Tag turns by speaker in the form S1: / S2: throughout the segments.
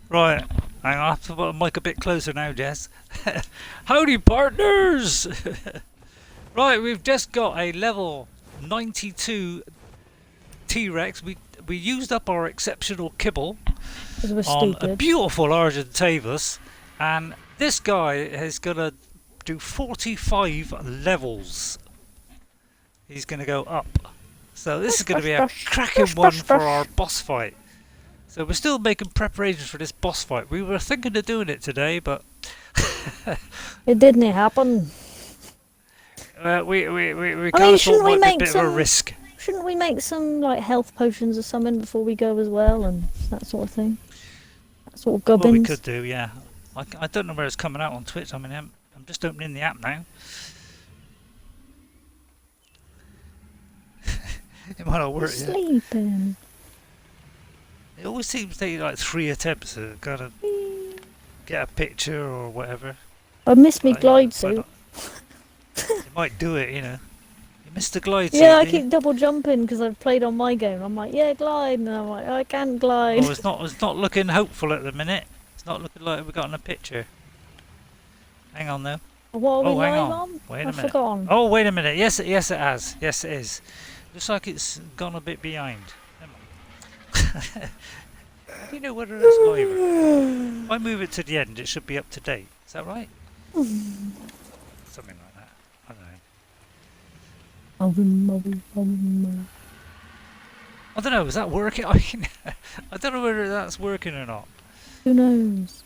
S1: Right, hang on, I have to put the mic a bit closer now, Jess. Howdy, partners! Right, we've just got a level 92 T Rex. We used up our exceptional kibble
S2: Because we're
S1: on a
S2: stupid.
S1: beautiful Argentavis, and this guy is gonna do 45 levels. He's gonna go up. So this is gonna be a cracking one for our boss fight. So we're still making preparations for this boss fight. We were thinking of doing it today, but
S2: It didn't happen.
S1: we kind of thought it
S2: shouldn't we
S1: might be a
S2: make
S1: bit of a risk.
S2: Shouldn't we make some like health potions or something before we go as well, and that sort of thing? That sort of gubbins.
S1: Well, we could do, yeah. I don't know where it's coming out on Twitch. I mean, I'm just opening the app now. It might not work yet.
S2: Sleeping.
S1: It always seems to take like 3 attempts to kind of get a picture or whatever.
S2: I missed me glide suit.
S1: You might do it, you know. You missed the glide suit.
S2: Yeah, I keep double jumping because I've played on my game. I'm like, yeah, glide, and I'm like, I can't glide.
S1: Oh, it's not looking hopeful at the minute. It's not looking like we've gotten a picture. Hang on though.
S2: What are we
S1: hang
S2: live
S1: on.
S2: on?
S1: Wait a minute.
S2: Forgotten.
S1: Oh, wait a minute. Yes, it has. Yes, it is. Looks like it's gone a bit behind. Do you know whether it's live? If I move it to the end, it should be up to date. Is that right? Something like that. I don't know. I don't know. Is that working? I don't know whether that's working or not.
S2: Who knows?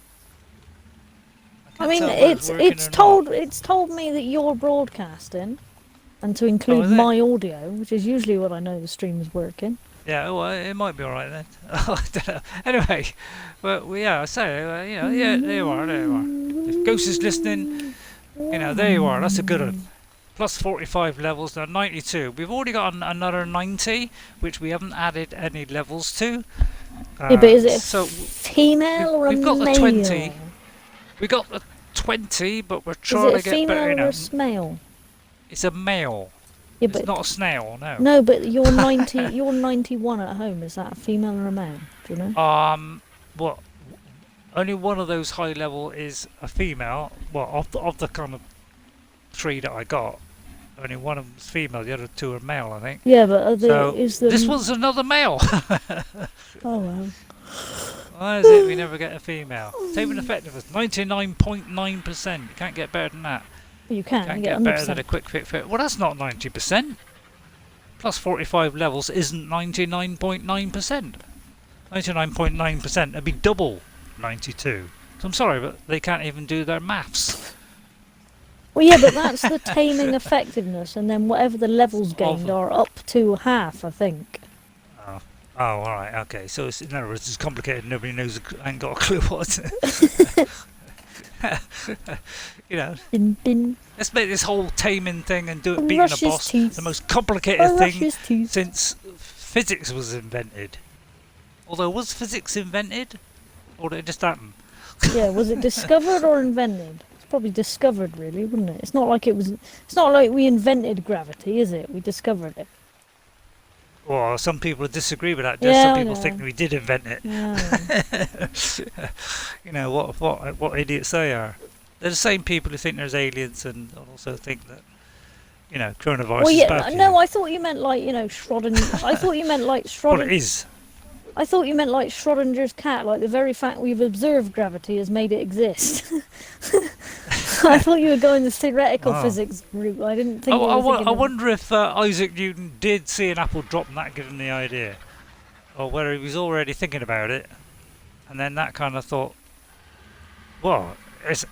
S2: I mean, it's told me that you're broadcasting, and to include my audio, which is usually what I know the stream is working.
S1: Yeah, well, it might be alright then. I don't know. Anyway, well, yeah, so, you know, yeah, there you are. If Ghost is listening, you know, there you are. That's a good one. Plus 45 levels, now 92. We've already got another 90, which we haven't added any levels to.
S2: Yeah, but is it female or a male?
S1: We've got the 20. We got the 20, but we're trying to get better.
S2: Is it a female or a male?
S1: It's a male.
S2: Yeah,
S1: it's not a snail, no.
S2: No, but you're 90. You're 91 at home. Is that a female or a male? Do you know?
S1: Well, only one of those high level is a female. Well, of the kind of 3 that I got, only one of them's female. The other 2 are male, I think.
S2: Yeah, but
S1: this one's another male.
S2: Oh well.
S1: Why is it we never get a female? Saving effectiveness 99.9%. You can't get better than that.
S2: You can't get
S1: 100%. Better than a quick fit. Well, that's not 90%. Plus 45 levels isn't 99.9%. 99.9% would be double 92. So I'm sorry, but they can't even do their maths.
S2: Well, yeah, but that's the taming effectiveness, and then whatever the levels gained are up to half, I think.
S1: Oh, all right, okay. So in other words, it's complicated. Nobody knows, ain't got a clue what. You know, let's make this whole taming thing and do it beating a boss the most complicated thing since physics was invented. Although, was physics invented, or did it just happen?
S2: Yeah, was it discovered or invented? It's probably discovered, really, wouldn't it? It's not like it was. It's not like we invented gravity, is it? We discovered it.
S1: Well, some people disagree with that. Some people think we did invent it.
S2: Yeah.
S1: You know what idiots they are. They're the same people who think there's aliens and also think that, you know, coronavirus is bad.
S2: No, I thought you meant like, you know, Schrödinger. I thought you meant like Schrödinger.
S1: Well, it is.
S2: I thought you meant like Schrödinger's cat, like the very fact we've observed gravity has made it exist. I thought you were going the theoretical physics route. I didn't think. I
S1: wonder if Isaac Newton did see an apple drop and that gave him the idea, or whether he was already thinking about it, and then that kind of thought, well, it's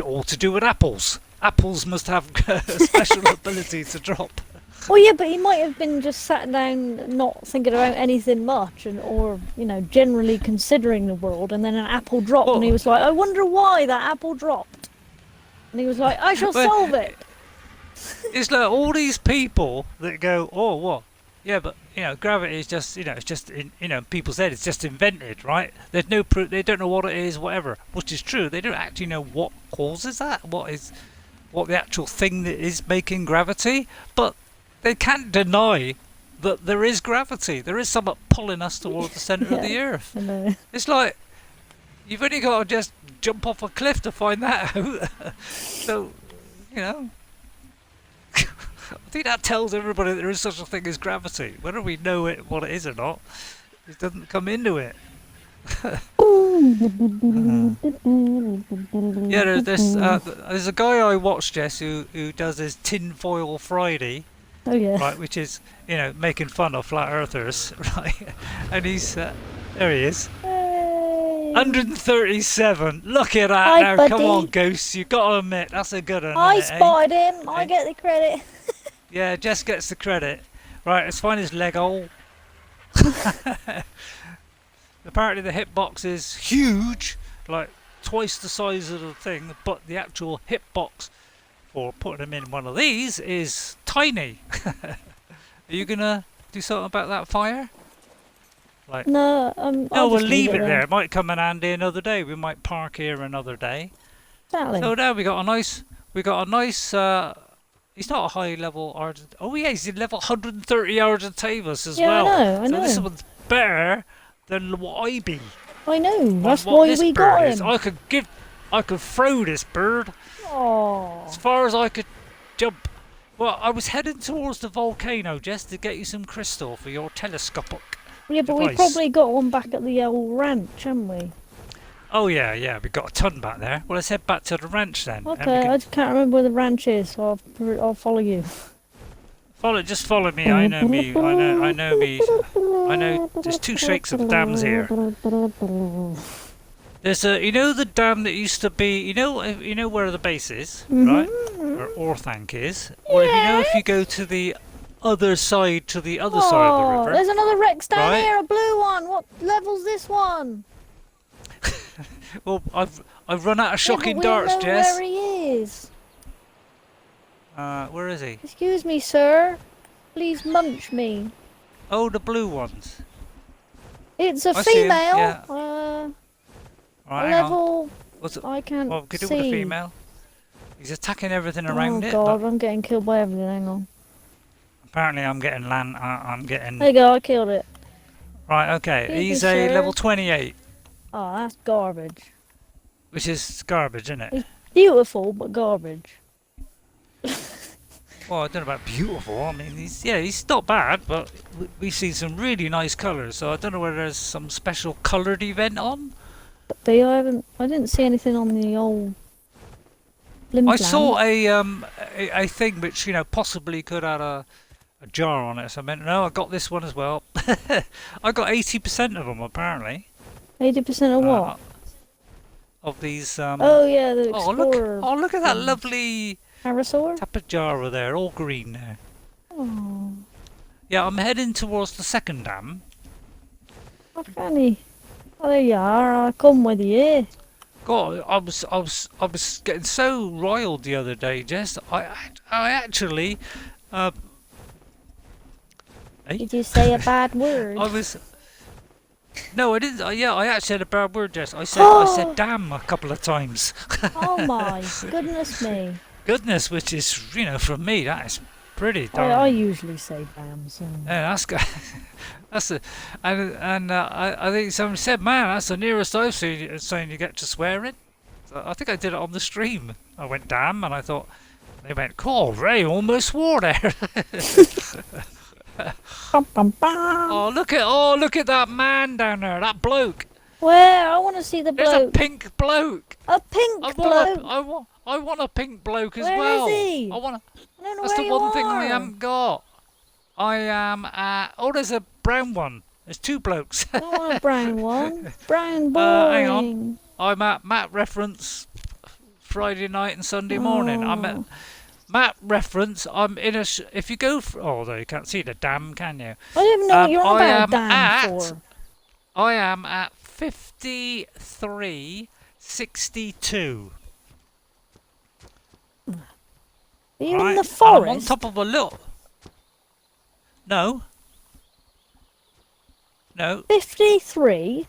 S1: all to do with apples. Apples must have a special ability to drop.
S2: Well, yeah, but he might have been just sat down, not thinking about anything much, or you know, generally considering the world, and then an apple dropped, and he was like, "I wonder why that apple dropped." And he was like, "I shall solve it."
S1: It's like all these people that go, "Oh, what? Yeah, but you know, gravity is just, you know, it's just in, you know, people's head. It's just invented, right? There's no proof. They don't know what it is, whatever." Which is true. They don't actually know what causes that. What the actual thing that is making gravity, but they can't deny that there is gravity. There is something pulling us towards the centre of the earth.
S2: I know.
S1: It's like, You've only got to just jump off a cliff to find that out. So, you know, I think that tells everybody that there is such a thing as gravity. Whether we know it, what it is or not, it doesn't come into it. Yeah, there's a guy I watcch, Jess, who does his Tinfoil Friday,
S2: Oh yeah.
S1: right, which is, making fun of flat earthers, right? And he's there he is,
S2: Hey.
S1: 137. Look at that
S2: Hi,
S1: now.
S2: buddy.
S1: Come on, Ghost, you got to admit that's a good one.
S2: I
S1: Isn't it, eh?
S2: spotted him. I get the credit.
S1: Yeah, Jess gets the credit. Right, let's find his leg hole. Apparently the hitbox is huge, like twice the size of the thing, but the actual hitbox for putting him in one of these is tiny. Are you gonna do something about that fire? Like,
S2: No,
S1: no,
S2: I'll
S1: we'll
S2: just
S1: leave it there. It might come in handy another day. We might park here another day.
S2: Exactly.
S1: So there we got a nice. He's not a high level Argent. Oh yeah, he's in level 130 Argentavis as
S2: Yeah,
S1: well.
S2: I
S1: So
S2: know.
S1: this one's better than what I be.
S2: I know. That's
S1: what
S2: why
S1: this
S2: we
S1: bird
S2: got
S1: is.
S2: him.
S1: I could throw this bird
S2: Oh.
S1: as far as I could jump. Well, I was heading towards the volcano just to get you some crystal for your telescopic
S2: Yeah, but
S1: device.
S2: we probably got one back at the old ranch, haven't we?
S1: Oh yeah, we got a ton back there. Well, let's head back to the ranch then. and we
S2: Okay,
S1: can
S2: I just can't remember where the ranch is, so I'll follow you.
S1: just follow me. I know me. I know me. I know. There's two shakes of dams here. There's the dam that used to be, you know where the base is, right? Where Orthanc is. Or if you go to the other side, side of the river.
S2: There's another Rex down
S1: Right?
S2: here, a blue one. What level's this one?
S1: Well, I've run out of shocking
S2: yeah, but
S1: darts,
S2: we know
S1: Jess.
S2: where he is.
S1: Where is he?
S2: Excuse me, sir. Please munch me.
S1: Oh, the blue ones.
S2: It's a
S1: I see him,
S2: female.
S1: yeah. Right, hang on.
S2: Level.
S1: What's it?
S2: I can't
S1: Well, could do
S2: see.
S1: with a female. He's attacking everything around
S2: Oh
S1: it.
S2: god,
S1: But
S2: I'm getting killed by everything. Hang on.
S1: apparently, I'm getting land. I'm getting.
S2: There you go. I killed it.
S1: Right, okay.
S2: Excuse me,
S1: He's a
S2: sir.
S1: level 28,
S2: Oh, that's garbage.
S1: which is garbage, isn't it?
S2: Beautiful, but garbage.
S1: Well, I don't know about beautiful. I mean, he's not bad, but we've seen some really nice colours. So I don't know whether there's some special coloured event on.
S2: But I didn't see anything on the old.
S1: I saw a thing which possibly could have a jar on it. So I meant no, I got this one as well. I got 80% of them apparently.
S2: 80% of what?
S1: Of these.
S2: Oh yeah, the
S1: Oh
S2: Explorer.
S1: look at that
S2: things.
S1: lovely
S2: Parasaur?
S1: tapajara there, all green there.
S2: Oh,
S1: Yeah, I'm heading towards the second dam.
S2: how funny. Oh, there you are. I'll come with you.
S1: God, I was getting so riled the other day, Jess. I actually.
S2: Did you say a bad word?
S1: I was. No, I didn't. Yeah, I actually had a bad word, Jess. I said damn a couple of times.
S2: Oh my goodness me.
S1: Goodness, which is from me that is pretty darn.
S2: I usually say damn, so.
S1: Yeah, that's good. That's the and I think someone said, man, that's the nearest I've seen saying you get to swearing. So I think I did it on the stream. I went damn, and I thought they went, "Cool, Ray almost swore there."
S2: Bum, bum, bum.
S1: Oh look at that man down there, that bloke.
S2: Where? I want to see the
S1: There's
S2: bloke.
S1: a pink bloke.
S2: A pink
S1: I
S2: bloke.
S1: want a pink bloke as
S2: Where
S1: well.
S2: is he?
S1: I want.
S2: I don't know
S1: That's
S2: where
S1: the
S2: you
S1: one thing I
S2: are.
S1: haven't got. I am at. Oh, there's a brown one. There's two blokes.
S2: I don't want a brown one. Brown boring.
S1: Hang on. I'm at map reference Friday night and Sunday morning. I'm at
S2: Oh.
S1: map reference. I'm in a. If you go. Oh, though you can't see the dam, can you?
S2: I don't even know what you're on
S1: I
S2: about
S1: am
S2: damn
S1: at-
S2: for.
S1: I am at 5362.
S2: Are you
S1: Right?
S2: in the
S1: I'm
S2: forest?
S1: on top of a little. No. No.
S2: 53?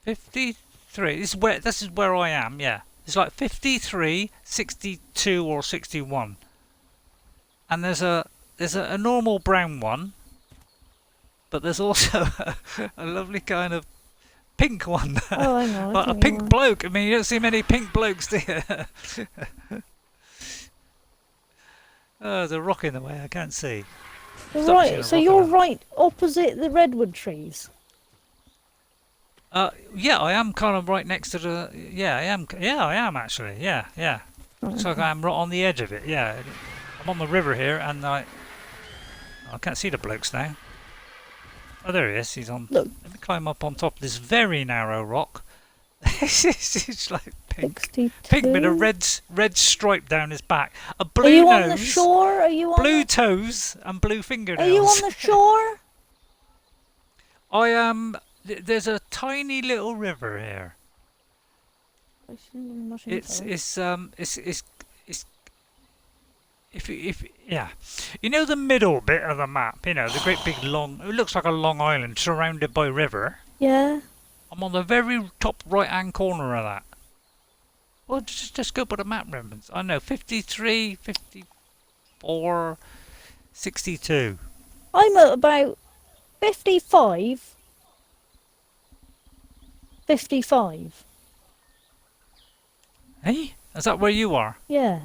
S1: 53. This is where I am. Yeah. It's like 53, 62, or 61. And there's a normal brown one, but there's also a lovely kind of pink one.
S2: Oh, hang on.
S1: But a pink bloke. I mean, you don't see many pink blokes, do you? Oh, there's a rock in the way. I can't see.
S2: Right, so you're right opposite the redwood trees.
S1: Yeah, I am kind of right next to the. Yeah, I am. Yeah, I am actually. Yeah, yeah. Looks like I'm right on the edge of it. Yeah, I'm on the river here, and I can't see the blokes now. Oh, there he is. He's on.
S2: Look.
S1: Let me climb up on top of this very narrow rock. It's like pink,
S2: 62.
S1: pink with a red stripe down his back. A blue
S2: Are you
S1: nose,
S2: on the shore? Are you on
S1: blue toes, and blue fingernails.
S2: Are you on the shore?
S1: I am. There's a tiny little river here. It's if yeah, you know the middle bit of the map. You know the great big long. It looks like a long island surrounded by river.
S2: Yeah.
S1: I'm on the very top right-hand corner of that. Well, just go by the map reference. I know 53, 54, 62.
S2: I'm at about 55. 55.
S1: Hey, is that where you are?
S2: Yeah.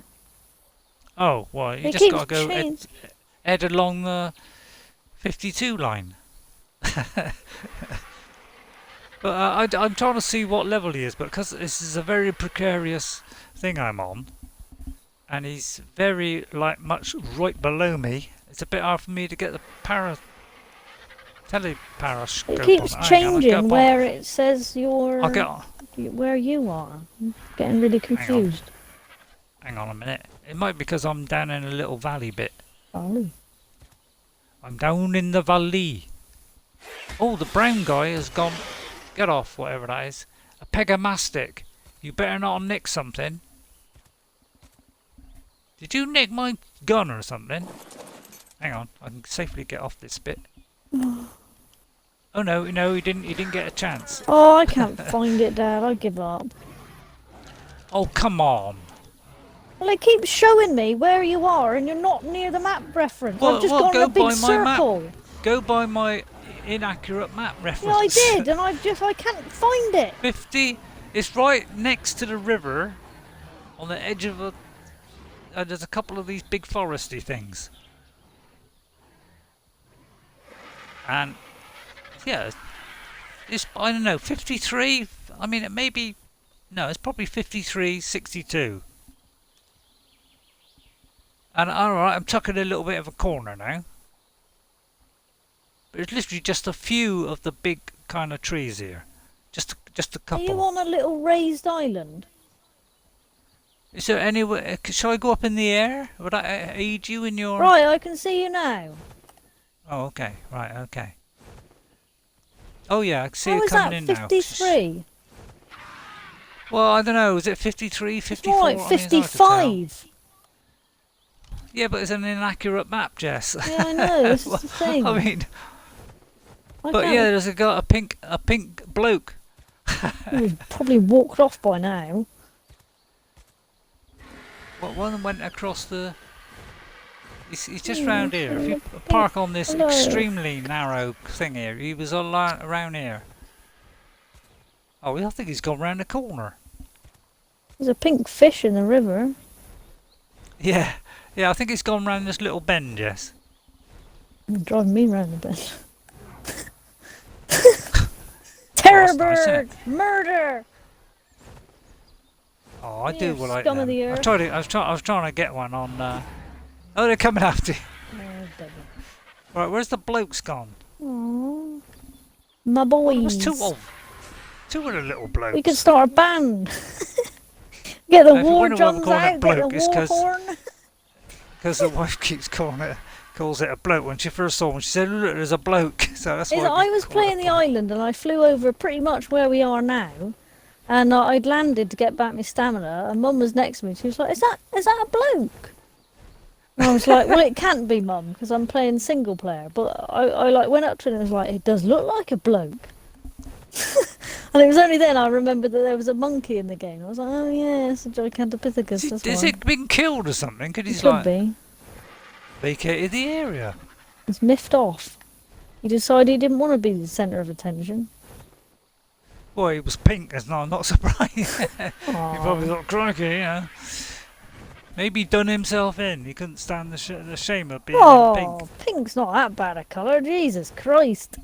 S1: Oh, well, you
S2: It
S1: just
S2: keeps
S1: got to go
S2: changing.
S1: head along the 52 line. But I'm trying to see what level he is, but because this is a very precarious thing I'm on, and he's very, much right below me, it's a bit hard for me to get the teleparascope
S2: It keeps
S1: on. Hang on,
S2: changing where it says you're...
S1: I'll get on.
S2: Where you are. I'm getting really confused.
S1: Hang on a minute. It might be because I'm down in a little valley bit.
S2: Valley.
S1: I'm down in the valley. Oh, the brown guy has gone. Get off, whatever that is. A pegamastic. You better not nick something. Did you nick my gun or something? Hang on, I can safely get off this bit. Oh no, he didn't get a chance.
S2: Oh, I can't find it, Dad. I give up.
S1: Oh, come on.
S2: Well, it keeps showing me where you are, and you're not near the map reference.
S1: Well,
S2: I've just
S1: well,
S2: gone in
S1: go
S2: a big
S1: by my map.
S2: circle.
S1: Go by my inaccurate map
S2: Yeah,
S1: reference.
S2: I did, and I can't find it.
S1: 50. It's right next to the river, on the edge of a. There's a couple of these big foresty things, and yeah, it's I don't know 53. I mean, it may be. No, it's probably 53, 62. And alright, I'm tucking a little bit of a corner now. But it's literally just a few of the big kind of trees here. Just a couple.
S2: Are you on a little raised island?
S1: Is there anywhere? Shall I go up in the air? Would that aid you in your?
S2: Right, I can see you now.
S1: Oh, okay. Right, okay. Oh yeah, I can see
S2: How
S1: it
S2: is
S1: coming
S2: that
S1: in now.
S2: 53?
S1: Well, I don't know. Is it 53, 54?
S2: Right,
S1: I mean, it's hard to tell.
S2: 55.
S1: Yeah, but it's an inaccurate map, Jess.
S2: Yeah, I know. This is the thing.
S1: I mean,
S2: I
S1: but
S2: can't-
S1: yeah, there's a pink bloke.
S2: He's probably walked off by now.
S1: What one went across the? He's just round here. If you
S2: Hello.
S1: park on this
S2: Hello.
S1: extremely narrow thing here, he was around here. Oh, I think he's gone round the corner.
S2: There's a pink fish in the river.
S1: Yeah, I think he's gone round this little bend, Jess.
S2: It's driving me round the bend. Terror
S1: that's nice, isn't
S2: bird! Murder!
S1: Oh, I
S2: Yeah,
S1: do well like
S2: scum
S1: them.
S2: of the earth.
S1: I was trying to get one on. Oh, they're coming after you.
S2: Oh, baby.
S1: Right, where's the blokes gone?
S2: Aw. My
S1: Oh,
S2: boys.
S1: there was two of the little blokes.
S2: We could start a band. Get the
S1: If you
S2: war
S1: wonder why we're
S2: drums
S1: calling it
S2: out, get the
S1: bloke, it's
S2: war
S1: 'cause-
S2: horn.
S1: Because the wife keeps calls it a bloke. When she first saw him, she said, "Look, there's a bloke." So that's why
S2: I
S1: we
S2: was
S1: call it
S2: playing
S1: a
S2: the
S1: bloke.
S2: island and I flew over pretty much where we are now. And I'd landed to get back my stamina, and Mum was next to me. She was like, "Is that a bloke?" And I was like, "Well, it can't be, Mum, because I'm playing single player." But I like went up to it and was like, "It does look like a bloke." And it was only then I remembered that there was a monkey in the game. I was like, "Oh yeah, it's a Gigantopithecus." That's
S1: Has
S2: why.
S1: it been killed or something? Could
S2: It
S1: he's
S2: could
S1: like
S2: be.
S1: vacated the area?
S2: He's miffed off. He decided he didn't want to be the centre of attention.
S1: Well, he was pink, as no, I'm not surprised. He probably
S2: Aw.
S1: thought, crikey, maybe he done himself in. He couldn't stand the shame of being in pink.
S2: Oh, pink's not that bad a colour. Jesus Christ.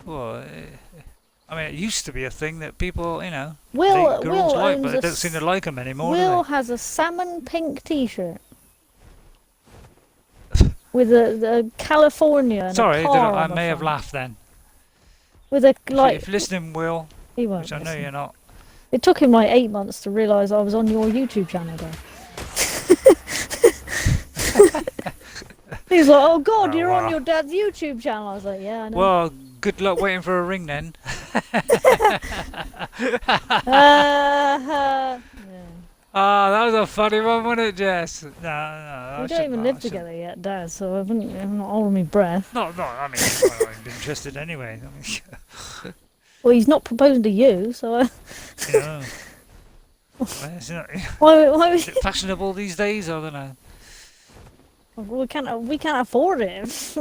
S1: Well, I mean, it used to be a thing that people,
S2: Will
S1: girls
S2: Will
S1: like,
S2: owns
S1: but they don't seem to like them anymore,
S2: Will
S1: do
S2: has a salmon pink T-shirt with a California
S1: they?
S2: and
S1: Sorry,
S2: a car
S1: I
S2: on the
S1: may have
S2: front.
S1: laughed then.
S2: With a
S1: If
S2: like,
S1: you're listening, Will,
S2: he won't
S1: which I know
S2: listen.
S1: you're not.
S2: It took him like 8 months to realise I was on your YouTube channel, though. He was like, "Oh God,
S1: Oh,
S2: you're on
S1: well.
S2: your dad's YouTube channel." I was like, "Yeah, I know."
S1: Well, good luck waiting for a ring then.
S2: Yeah.
S1: Ah, that was a funny one, wasn't it, Jess? No,
S2: We
S1: I
S2: don't
S1: shouldn't.
S2: even
S1: I
S2: live
S1: shouldn't.
S2: together yet, Dad, so I'm not holding my breath.
S1: No, I mean, you might not even be interested anyway. I mean,
S2: Well, he's not proposing to you, so
S1: you know, well, it's not,
S2: why
S1: is it fashionable these days? I don't know.
S2: we can't afford it.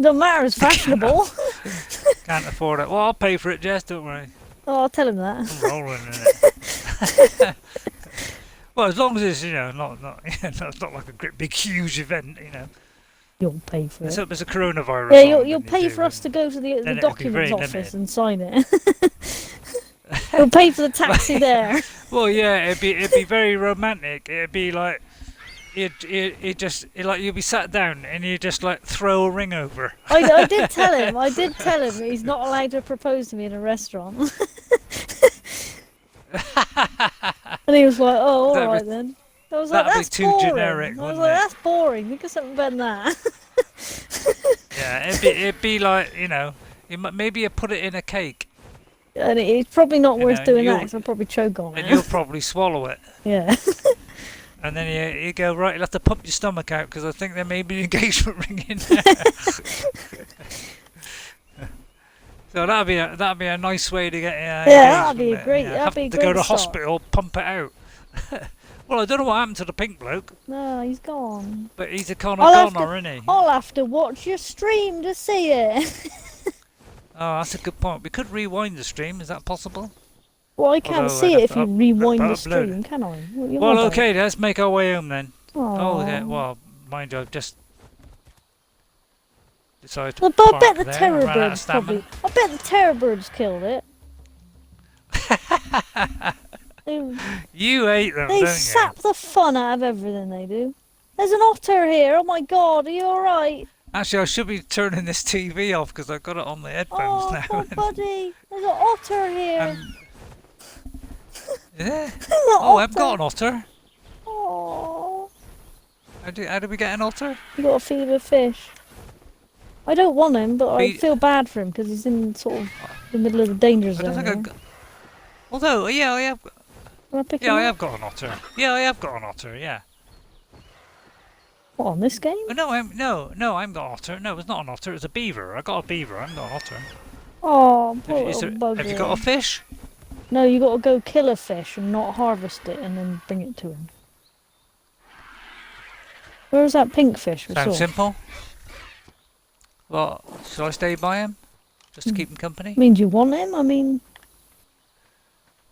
S2: Don't matter, it's fashionable.
S1: Can't afford it. Well, I'll pay for it, Jess. Don't worry.
S2: Oh, I'll tell him that.
S1: I'm rolling in it. Well, as long as it's not not like a great big huge event,
S2: You'll pay for
S1: Let's
S2: it.
S1: hope there's a coronavirus.
S2: Yeah,
S1: on
S2: you'll
S1: when you
S2: pay
S1: do,
S2: for us to go to the
S1: then it'd be
S2: documents
S1: very
S2: office
S1: limited.
S2: and sign it. You'll pay for the taxi there.
S1: Well, yeah, it'd be very romantic. It'd be like you'd be sat down and you just like throw a ring over.
S2: I did tell him. He's not allowed to propose to me in a restaurant. And he was like, "Oh, all
S1: That'd be-
S2: right then." I was like,
S1: that'd be
S2: "That's
S1: too
S2: boring."
S1: generic,
S2: I was
S1: wouldn't
S2: like,
S1: it?
S2: "That's boring. Think of something better than that."
S1: Yeah, it'd be like maybe you put it in a cake
S2: And it's probably not
S1: You
S2: worth
S1: know,
S2: doing
S1: you'll-
S2: that, 'cause I'll probably choke on
S1: and
S2: it.
S1: you'll probably swallow it.
S2: Yeah.
S1: And then you go, right, you'll have to pump your stomach out because I think there may be an engagement ring in there. So that'd be a nice way to get
S2: Yeah,
S1: engaged,
S2: that'd be
S1: wouldn't
S2: a
S1: it?
S2: great.
S1: Yeah,
S2: That'd
S1: have
S2: be a
S1: to
S2: great
S1: go to
S2: start.
S1: hospital, pump it out. Well, I don't know what happened to the pink bloke,
S2: No, he's gone.
S1: but he's a kind
S2: I'll
S1: of
S2: have
S1: goner, isn't he?
S2: I'll have to watch your stream to see it.
S1: Oh, that's a good point. We could rewind the stream. Is that possible?
S2: Well, I can't
S1: Although
S2: see
S1: I'd
S2: it
S1: have
S2: if
S1: to
S2: you rewind the
S1: upload it.
S2: stream, can I? What you on
S1: Well,
S2: about?
S1: okay, let's make our way home then. Oh,
S2: Aw.
S1: okay. Well, mind you, I've just decided to
S2: Well, but I
S1: park
S2: bet the
S1: there.
S2: terror
S1: Ran out of
S2: birds
S1: stamina.
S2: probably. I bet the terror birds killed it. They,
S1: You hate them,
S2: they
S1: don't
S2: sap the fun out of everything they do. There's an otter here. Oh my God, are you all right?
S1: you? Actually, I should be turning this TV off because I've got it on the headphones
S2: Oh,
S1: now.
S2: poor buddy. There's an otter here.
S1: Yeah.
S2: There's an
S1: Oh, I've
S2: otter.
S1: got an otter.
S2: Oh,
S1: How do we get an otter?
S2: you got to feed him a fish. I don't want him, but I
S1: Feed-
S2: feel bad for him because he's in sort of the middle of the danger
S1: I
S2: zone.
S1: don't think
S2: here.
S1: I've got... Although, yeah, I have.
S2: Can I pick
S1: Yeah,
S2: him
S1: I
S2: up?
S1: have got an otter. Yeah, I have got an otter. Yeah.
S2: What, on this game?
S1: Oh, no, I'm got an otter. No, it's not an otter. It's a beaver. I got a beaver. I haven't got an otter.
S2: Oh, poor
S1: Is
S2: little
S1: there, have you got a
S2: bugger.
S1: fish?
S2: No, you got to go kill a fish and not harvest it and then bring it to him. Where's that pink fish we
S1: Sounds
S2: saw?
S1: simple. Well, shall I stay by him? Just to keep him company?
S2: Means you want him? I mean,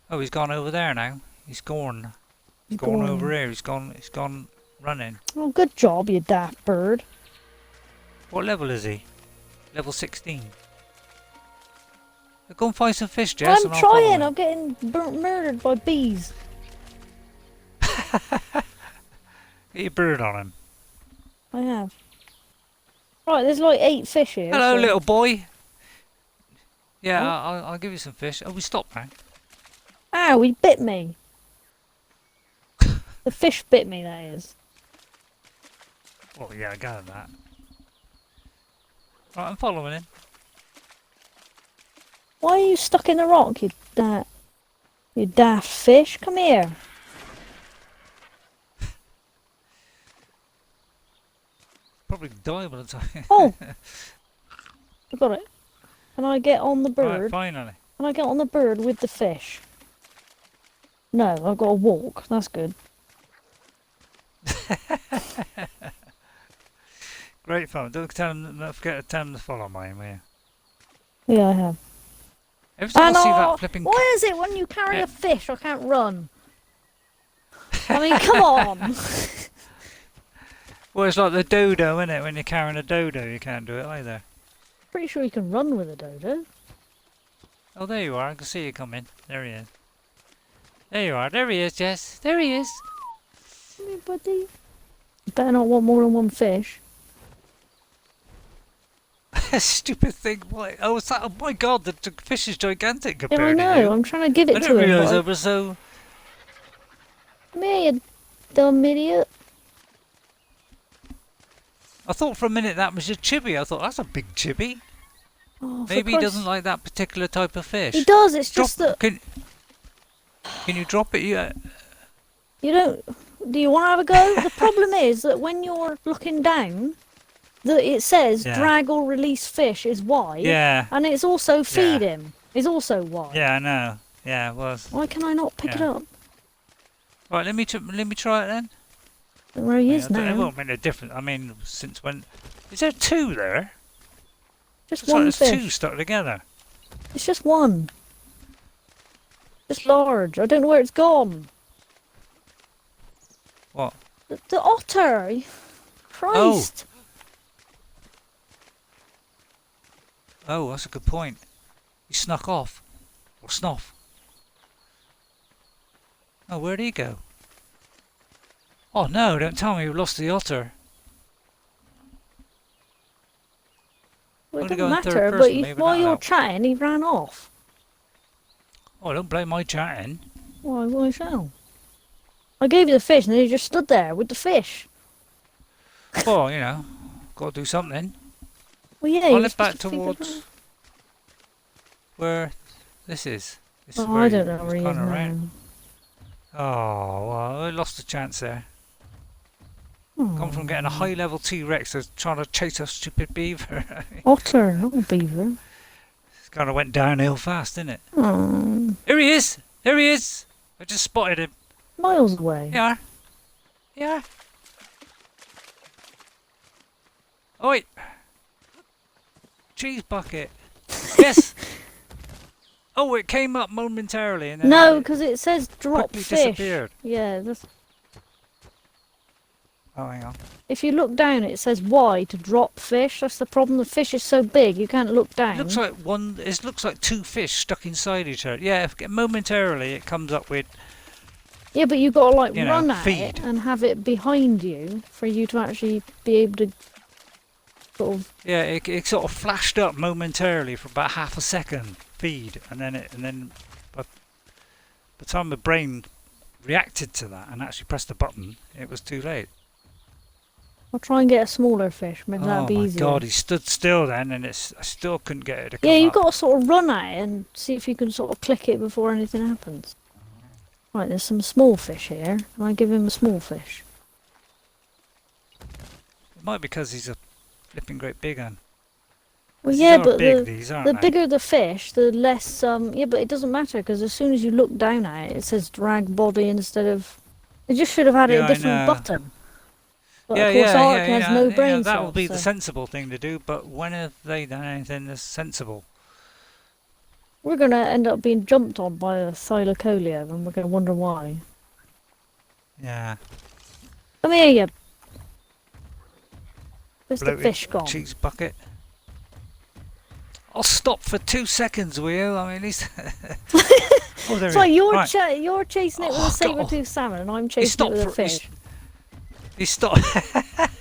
S1: Oh, he's gone over there now. He's gone. He's
S2: Gone.
S1: gone over here. He's gone running.
S2: oh, good job, you daft bird.
S1: What level is he? Level 16. Go and find some fish, Jess.
S2: I'm
S1: and I'll follow
S2: trying.
S1: him.
S2: I'm getting murdered by bees.
S1: Get your bird on him.
S2: I have. Right, there's like 8 fish here.
S1: Hello,
S2: so-
S1: little boy. Yeah,
S2: Oh.
S1: I'll give you some fish. Oh, we stopped now.
S2: Ow, he bit me. The fish bit me, that is.
S1: Oh, yeah, I gathered that. Right, I'm following him.
S2: Why are you stuck in the rock, you daft fish? Come here.
S1: Probably die by the time.
S2: Oh! I got it. Can I get on the
S1: Right,
S2: bird?
S1: finally.
S2: Can I get on the bird with the fish? No, I've got to walk. That's good.
S1: Great fun. Don't forget to tell him to follow mine, will you?
S2: Yeah, I have.
S1: Every time
S2: And
S1: I see that flipping...
S2: why is it when you carry
S1: Yeah.
S2: a fish, I can't run? I mean, come on.
S1: Well, it's like the dodo, isn't it? When you're carrying a dodo, you can't do it either.
S2: Pretty sure you can run with a dodo.
S1: Oh, there you are. I can see you coming. There he is. There you are. There he is, Jess. There he is.
S2: Come here, buddy. You better not want more than one fish.
S1: Stupid thing. Why? Oh, it's that, oh my God, the fish is gigantic
S2: Yeah, I
S1: compared to you.
S2: know. I'm trying to give
S1: I
S2: it
S1: didn't
S2: to him.
S1: realise
S2: but
S1: I was so...
S2: Come here, you dumb idiot.
S1: I thought for a minute that was a chibi. I thought, that's a big chibi.
S2: Oh, for
S1: Maybe he
S2: Christ's-
S1: doesn't like that particular type of fish.
S2: He does. It's
S1: Drop,
S2: just that
S1: can you drop it? Yeah.
S2: you don't. Do you want to have a go? The problem is that when you're looking down, that it says
S1: Yeah.
S2: drag or release fish is Y.
S1: Yeah.
S2: And it's also feed him is also Y.
S1: Yeah, I know. Yeah, it was.
S2: Why can I not pick it
S1: Yeah.
S2: up?
S1: Right, let me try it then.
S2: Where he is
S1: It
S2: now.
S1: won't make a difference. I mean, since when? Is there two there?
S2: Just
S1: Looks like
S2: one
S1: there's
S2: fish.
S1: two stuck together.
S2: It's just one. Just large. I don't know where it's gone.
S1: What?
S2: The otter. Christ.
S1: Oh, that's a good point. He snuck off. Or snuff. Oh, where'd he go? Oh no, don't tell me we lost the otter.
S2: Well, it
S1: Only
S2: doesn't
S1: go in third
S2: matter,
S1: person,
S2: but
S1: maybe
S2: while
S1: that'll
S2: you're
S1: help.
S2: chatting, he ran off.
S1: Oh, don't blame my chatting.
S2: Why so? I gave you the fish and then he just stood there with the fish.
S1: Well, you know, got to do something.
S2: Well, yeah,
S1: I'll
S2: you're
S1: head back
S2: supposed to feed the
S1: towards
S2: dog.
S1: where this is. This is
S2: Oh,
S1: where
S2: I don't know where he is
S1: kinda
S2: now.
S1: around. Oh, well, I lost a chance there. Gone from getting a high level T Rex to trying to chase a stupid beaver.
S2: Otter, not a beaver.
S1: It kind of went downhill fast, didn't it?
S2: Oh,
S1: Here he is! There he is! I just spotted him.
S2: miles away.
S1: Here. Here. Oi! Cheese bucket. Yes! Oh, it came up momentarily and then
S2: No,
S1: it
S2: because it says drop
S1: quickly
S2: fish.
S1: disappeared.
S2: Yeah, that's,
S1: Oh, hang on.
S2: if you look down, it says Y to drop fish. That's the problem. The fish is so big, you can't look down.
S1: It looks like one. It looks like two fish stuck inside each other. Yeah, momentarily it comes up with.
S2: Yeah, but you've got to like
S1: You know,
S2: run at
S1: feed.
S2: it and have it behind you for you to actually be able to sort of.
S1: Yeah, it sort of flashed up momentarily for about half a second. Feed, and then by the time the brain reacted to that and actually pressed the button, it was too late.
S2: I'll try and get a smaller fish. Maybe that'd be
S1: Oh my
S2: easier.
S1: God, he stood still then, and I still couldn't get it to come
S2: Yeah, you've
S1: up.
S2: got to sort of run at it and see if you can sort of click it before anything happens. Right, there's some small fish here. Can I give him a small fish?
S1: It might be because he's a flipping great big one.
S2: Well,
S1: These
S2: yeah,
S1: are
S2: but
S1: big, these, aren't
S2: the
S1: they?
S2: bigger the fish, the less. Yeah, but it doesn't matter because as soon as you look down at it, it says drag body instead of. They just should have had
S1: Yeah,
S2: a
S1: I
S2: different
S1: know.
S2: button. But of course, Ark has no brain
S1: that would be
S2: cells,
S1: the
S2: so
S1: sensible thing to do, but when have they done anything that's sensible?
S2: we're gonna end up being jumped on by a thylacoleo, and we're gonna wonder why.
S1: Yeah.
S2: Come here, you. Where's the
S1: Bloated
S2: fish gone?
S1: cheese bucket. I'll stop for 2 seconds, will you? I mean, at least. Oh, there
S2: So
S1: he is.
S2: you're
S1: Right.
S2: you're chasing it with
S1: Oh,
S2: a
S1: God.
S2: saber-tooth salmon, and I'm chasing it with a fish.
S1: He stopped.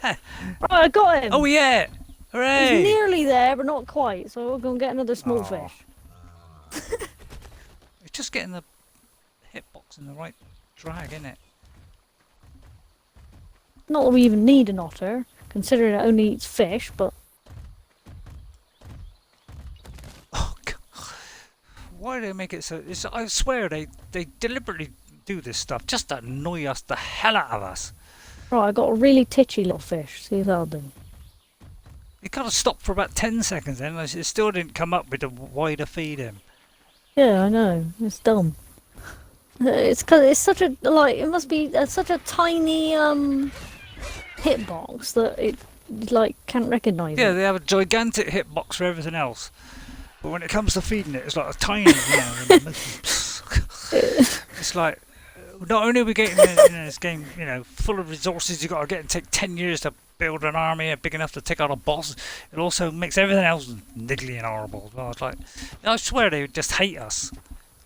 S2: Right, I got him.
S1: Oh yeah!
S2: He's
S1: Hooray!
S2: nearly there, but not quite. So we're gonna get another small
S1: Aw.
S2: fish.
S1: It's just getting the hitbox in the right drag, isn't it?
S2: Not that we even need an otter, considering it only eats fish. But
S1: Oh God. Why do they make it so? I swear they deliberately do this stuff just to annoy us the hell out of us.
S2: right, I got a really titchy little fish. See if that'll do.
S1: It kind of stopped for about 10 seconds then. It still didn't come up with a why to feed him.
S2: Yeah, I know. It's dumb. It's because it's such a like. It must be such a tiny hitbox that it like can't recognise
S1: Yeah,
S2: it.
S1: they have a gigantic hitbox for everything else. But when it comes to feeding it, it's like a tiny, it's like, not only are we getting this game, full of resources, you've got to get and take 10 years to build an army big enough to take out a boss. It also makes everything else niggly and horrible as well. It's like, I swear they just hate us.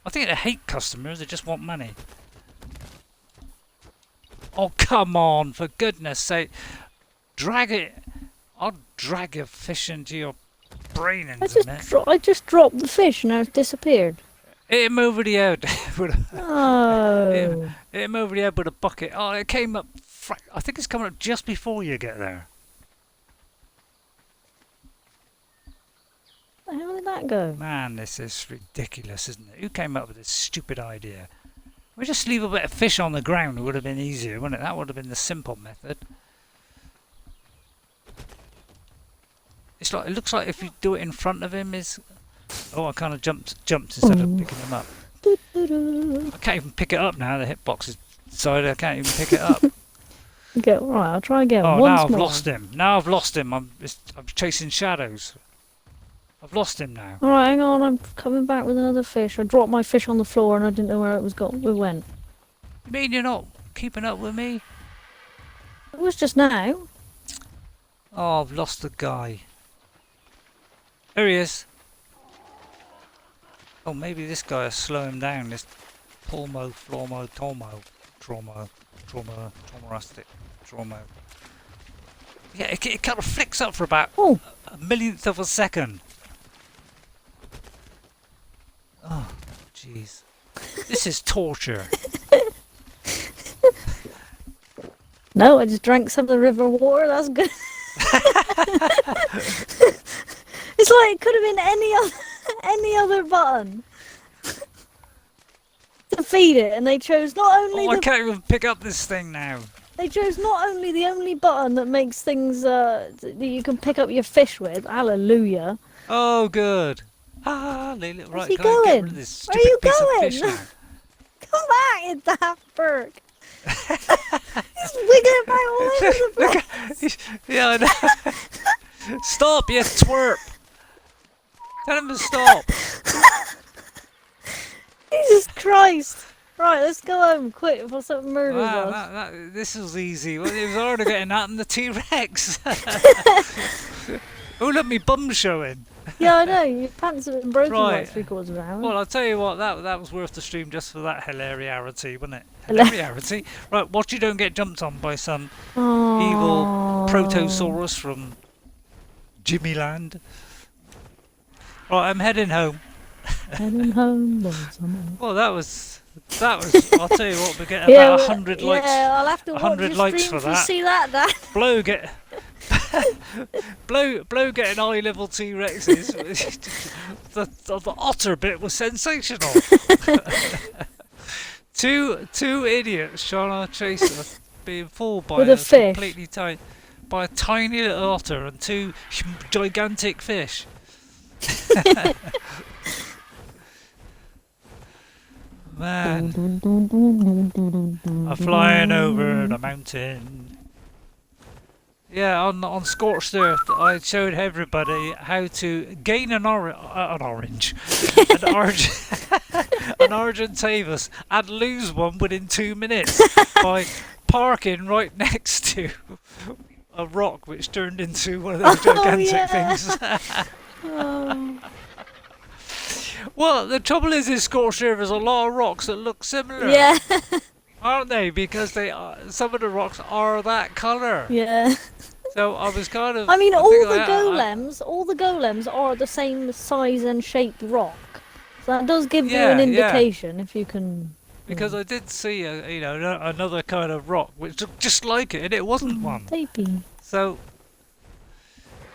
S1: I think they hate customers, they just want money. Oh, come on, for goodness sake. Drag it. I'll drag your fish into your brain in a minute.
S2: I just dropped the fish and now it's disappeared.
S1: Hit him over the head.
S2: Oh.
S1: Hit him over the head with a bucket. Oh, it came up. I think it's coming up just before you get there.
S2: Where the hell did that go?
S1: Man, this is ridiculous, isn't it? Who came up with this stupid idea? We just leave a bit of fish on the ground. It would have been easier, wouldn't it? That would have been the simple method. It's like, it looks like if you do it in front of him is. Oh, I kind of jumped instead of picking him up. I can't even pick it up now. The hitbox is decided I can't even pick it up.
S2: Okay, right, I'll try again.
S1: Oh,
S2: Once
S1: now I've
S2: more.
S1: lost him. Now I've lost him. I'm chasing shadows. I've lost him now.
S2: Alright, hang on, I'm coming back with another fish. I dropped my fish on the floor and I didn't know where it went.
S1: You mean you're not keeping up with me?
S2: It was just now.
S1: Oh, I've lost the guy. There he is. Oh, maybe this guy will slow him down. This Traumarastic. Yeah, it kind of flicks up for about a millionth of a second. Oh, jeez. This is torture.
S2: No, I just drank some of the river water. That's good. It's like it could have been any other button to feed it, and they chose not only.
S1: Oh, I can't even pick up this thing now.
S2: They chose not only the only button that makes things that you can pick up your fish with. Hallelujah.
S1: Oh, good. Ah, right.
S2: Where's he
S1: Can I get rid
S2: going?
S1: of this
S2: Where are you
S1: stupid piece of
S2: going?
S1: fish now?
S2: Come back, you daft bird. He's wiggling about all over the place.
S1: Yeah, I know. Stop, you twerp. Tell him to stop.
S2: Jesus Christ. Right, let's go home quick before something murders us.
S1: This was easy. Well, it was harder getting that than the T-Rex. Oh, look, me bum showing.
S2: Yeah, I know. Your pants have been broken
S1: Right.
S2: like 3/4 of an hour.
S1: Well, I'll tell you what, that was worth the stream just for that hilarity, wasn't it? Hilarity. Right, watch you don't get jumped on by some evil Protosaurus from Jimmy Land. Right, I'm heading home.
S2: Heading home, lonesome.
S1: Well, that was. I'll tell you what, we get about 100 likes.
S2: Yeah, I'll have to watch
S1: 100
S2: your
S1: likes
S2: stream
S1: for
S2: to
S1: that.
S2: see that, Dad.
S1: Blow getting High Lvl T Rexes. the otter bit was sensational. two idiots trying to chase us, being fooled by
S2: With a fish.
S1: completely by a tiny little otter and two gigantic fish. Man, I'm flying over the mountain. Yeah, on Scorched Earth, I showed everybody how to gain an orange, an Argentavis, and lose one within 2 minutes by parking right next to a rock which turned into one of those gigantic things. Well, the trouble is in Scorched Earth there's a lot of rocks that look similar.
S2: Yeah.
S1: Aren't they? Because some of the rocks are that colour.
S2: Yeah.
S1: So I was kind of.
S2: I mean, all the golems are the same size and shaped rock. So that does give you an indication if you can.
S1: Because I did see another kind of rock which looked just like it, and it wasn't one.
S2: Maybe.
S1: So.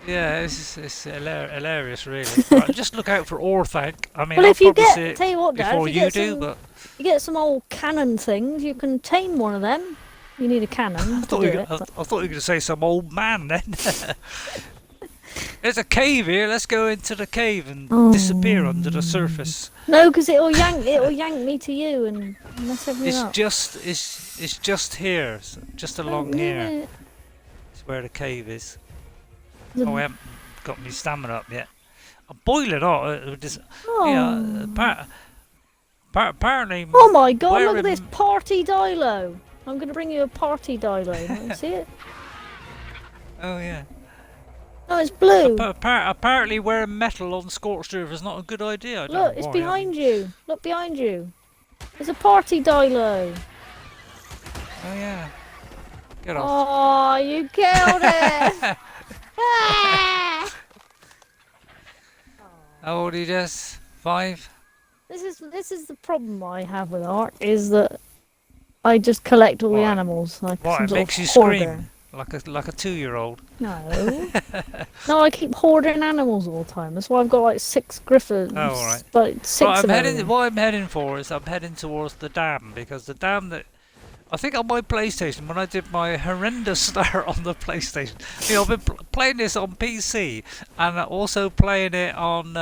S1: Yeah, it's hilarious, really. Right, just look out for Orthanc. I mean,
S2: Well,
S1: I'll
S2: if you
S1: probably see
S2: get,
S1: it
S2: tell you what, Dad,
S1: before
S2: if you
S1: you
S2: get
S1: do,
S2: some,
S1: but
S2: you get some old cannon things, you can tame one of them. You need a cannon.
S1: I thought you were going to say some old man then. There's a cave here. Let's go into the cave and disappear under the surface.
S2: No, because it'll yank me to you and mess everything up.
S1: It's just here, just along here. It's where the cave is. Oh, I haven't got my stamina up yet. I'm boiling hot. Just, you know,
S2: Oh.
S1: apparently,
S2: Oh my god, look
S1: where
S2: at this party dilo. I'm going to bring you a party dilo. You see it?
S1: oh yeah.
S2: Oh, it's blue.
S1: Apparently wearing metal on scorched earth is not a good idea. I don't
S2: Look,
S1: know
S2: it's
S1: why.
S2: behind you. Look behind you. There's a party dilo.
S1: Oh yeah. Get off.
S2: Oh, you killed it! Ah!
S1: How old are you, Jess? 5?
S2: This is the problem I have with art, is that I just collect all the
S1: What?
S2: animals like
S1: What?
S2: some
S1: It
S2: sort
S1: makes
S2: of
S1: you
S2: hoarder.
S1: scream like a 2-year-old.
S2: No. No, I keep hoarding animals all the time. That's why I've got like 6 griffins.
S1: Oh, all right.
S2: Like 6 of them.
S1: What I'm heading for is I'm heading towards the dam, because the dam that I think on my PlayStation, when I did my horrendous start on the PlayStation, you know, I've been playing this on PC and also playing it on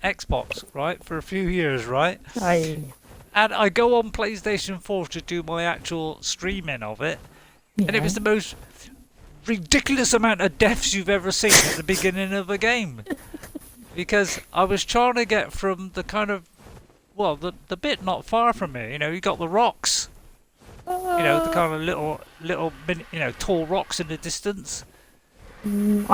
S1: Xbox, right, for a few years, right?
S2: Aye.
S1: And I go on PlayStation 4 to do my actual streaming of it, and it
S2: Yeah.
S1: was the most ridiculous amount of deaths you've ever seen at the beginning of a game. Because I was trying to get from the kind of, well, the bit not far from me, you know, you got the rocks. You know, the kind of little, you know, tall rocks in the distance.
S2: I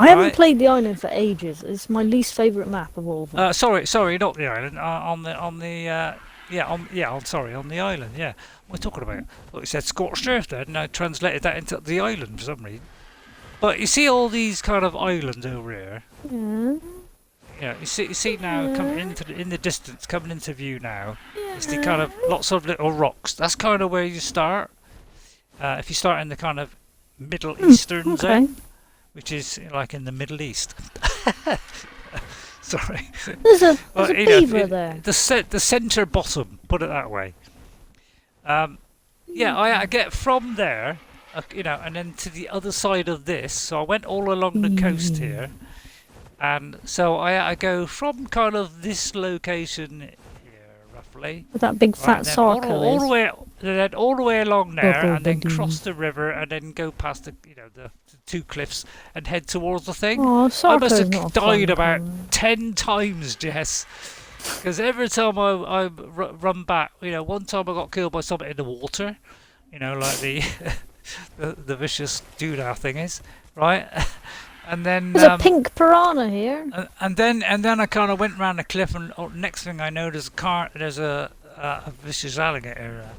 S2: haven't
S1: Right.
S2: played the island for ages. It's my least favourite map of all of them.
S1: Sorry, not the island. On the, sorry, on the island. Yeah, what are we talking about? Well, it said scorched earth there, and I translated that into the island for some reason. But you see all these kind of islands over here.
S2: Yeah.
S1: Yeah, you see now coming in the distance, coming into view now. It's the kind of lots of little rocks. That's kind of where you start. If you start in the kind of Middle Eastern zone, which is like in the Middle East. Sorry.
S2: There's a
S1: Well, you
S2: beaver
S1: know,
S2: there.
S1: the centre bottom, put it that way. Yeah, I get from there, you know, and then to the other side of this. So I went all along the coast here, and so I go from kind of this location here, roughly.
S2: With that big fat
S1: Right, then
S2: circle
S1: all the
S2: is.
S1: way, then all the way along there, and then cross the river, and then go past the, you know, the 2 cliffs, and head towards the thing.
S2: Oh,
S1: I must
S2: Sarko's
S1: have
S2: not a
S1: died
S2: fun
S1: about
S2: colour.
S1: 10 times, Jess. Because every time I run back, you know, one time I got killed by something in the water, you know, like the the vicious doodah thing is, right? And then
S2: There's a pink piranha here.
S1: and then I kind of went round the cliff, and next thing I know, there's a vicious alligator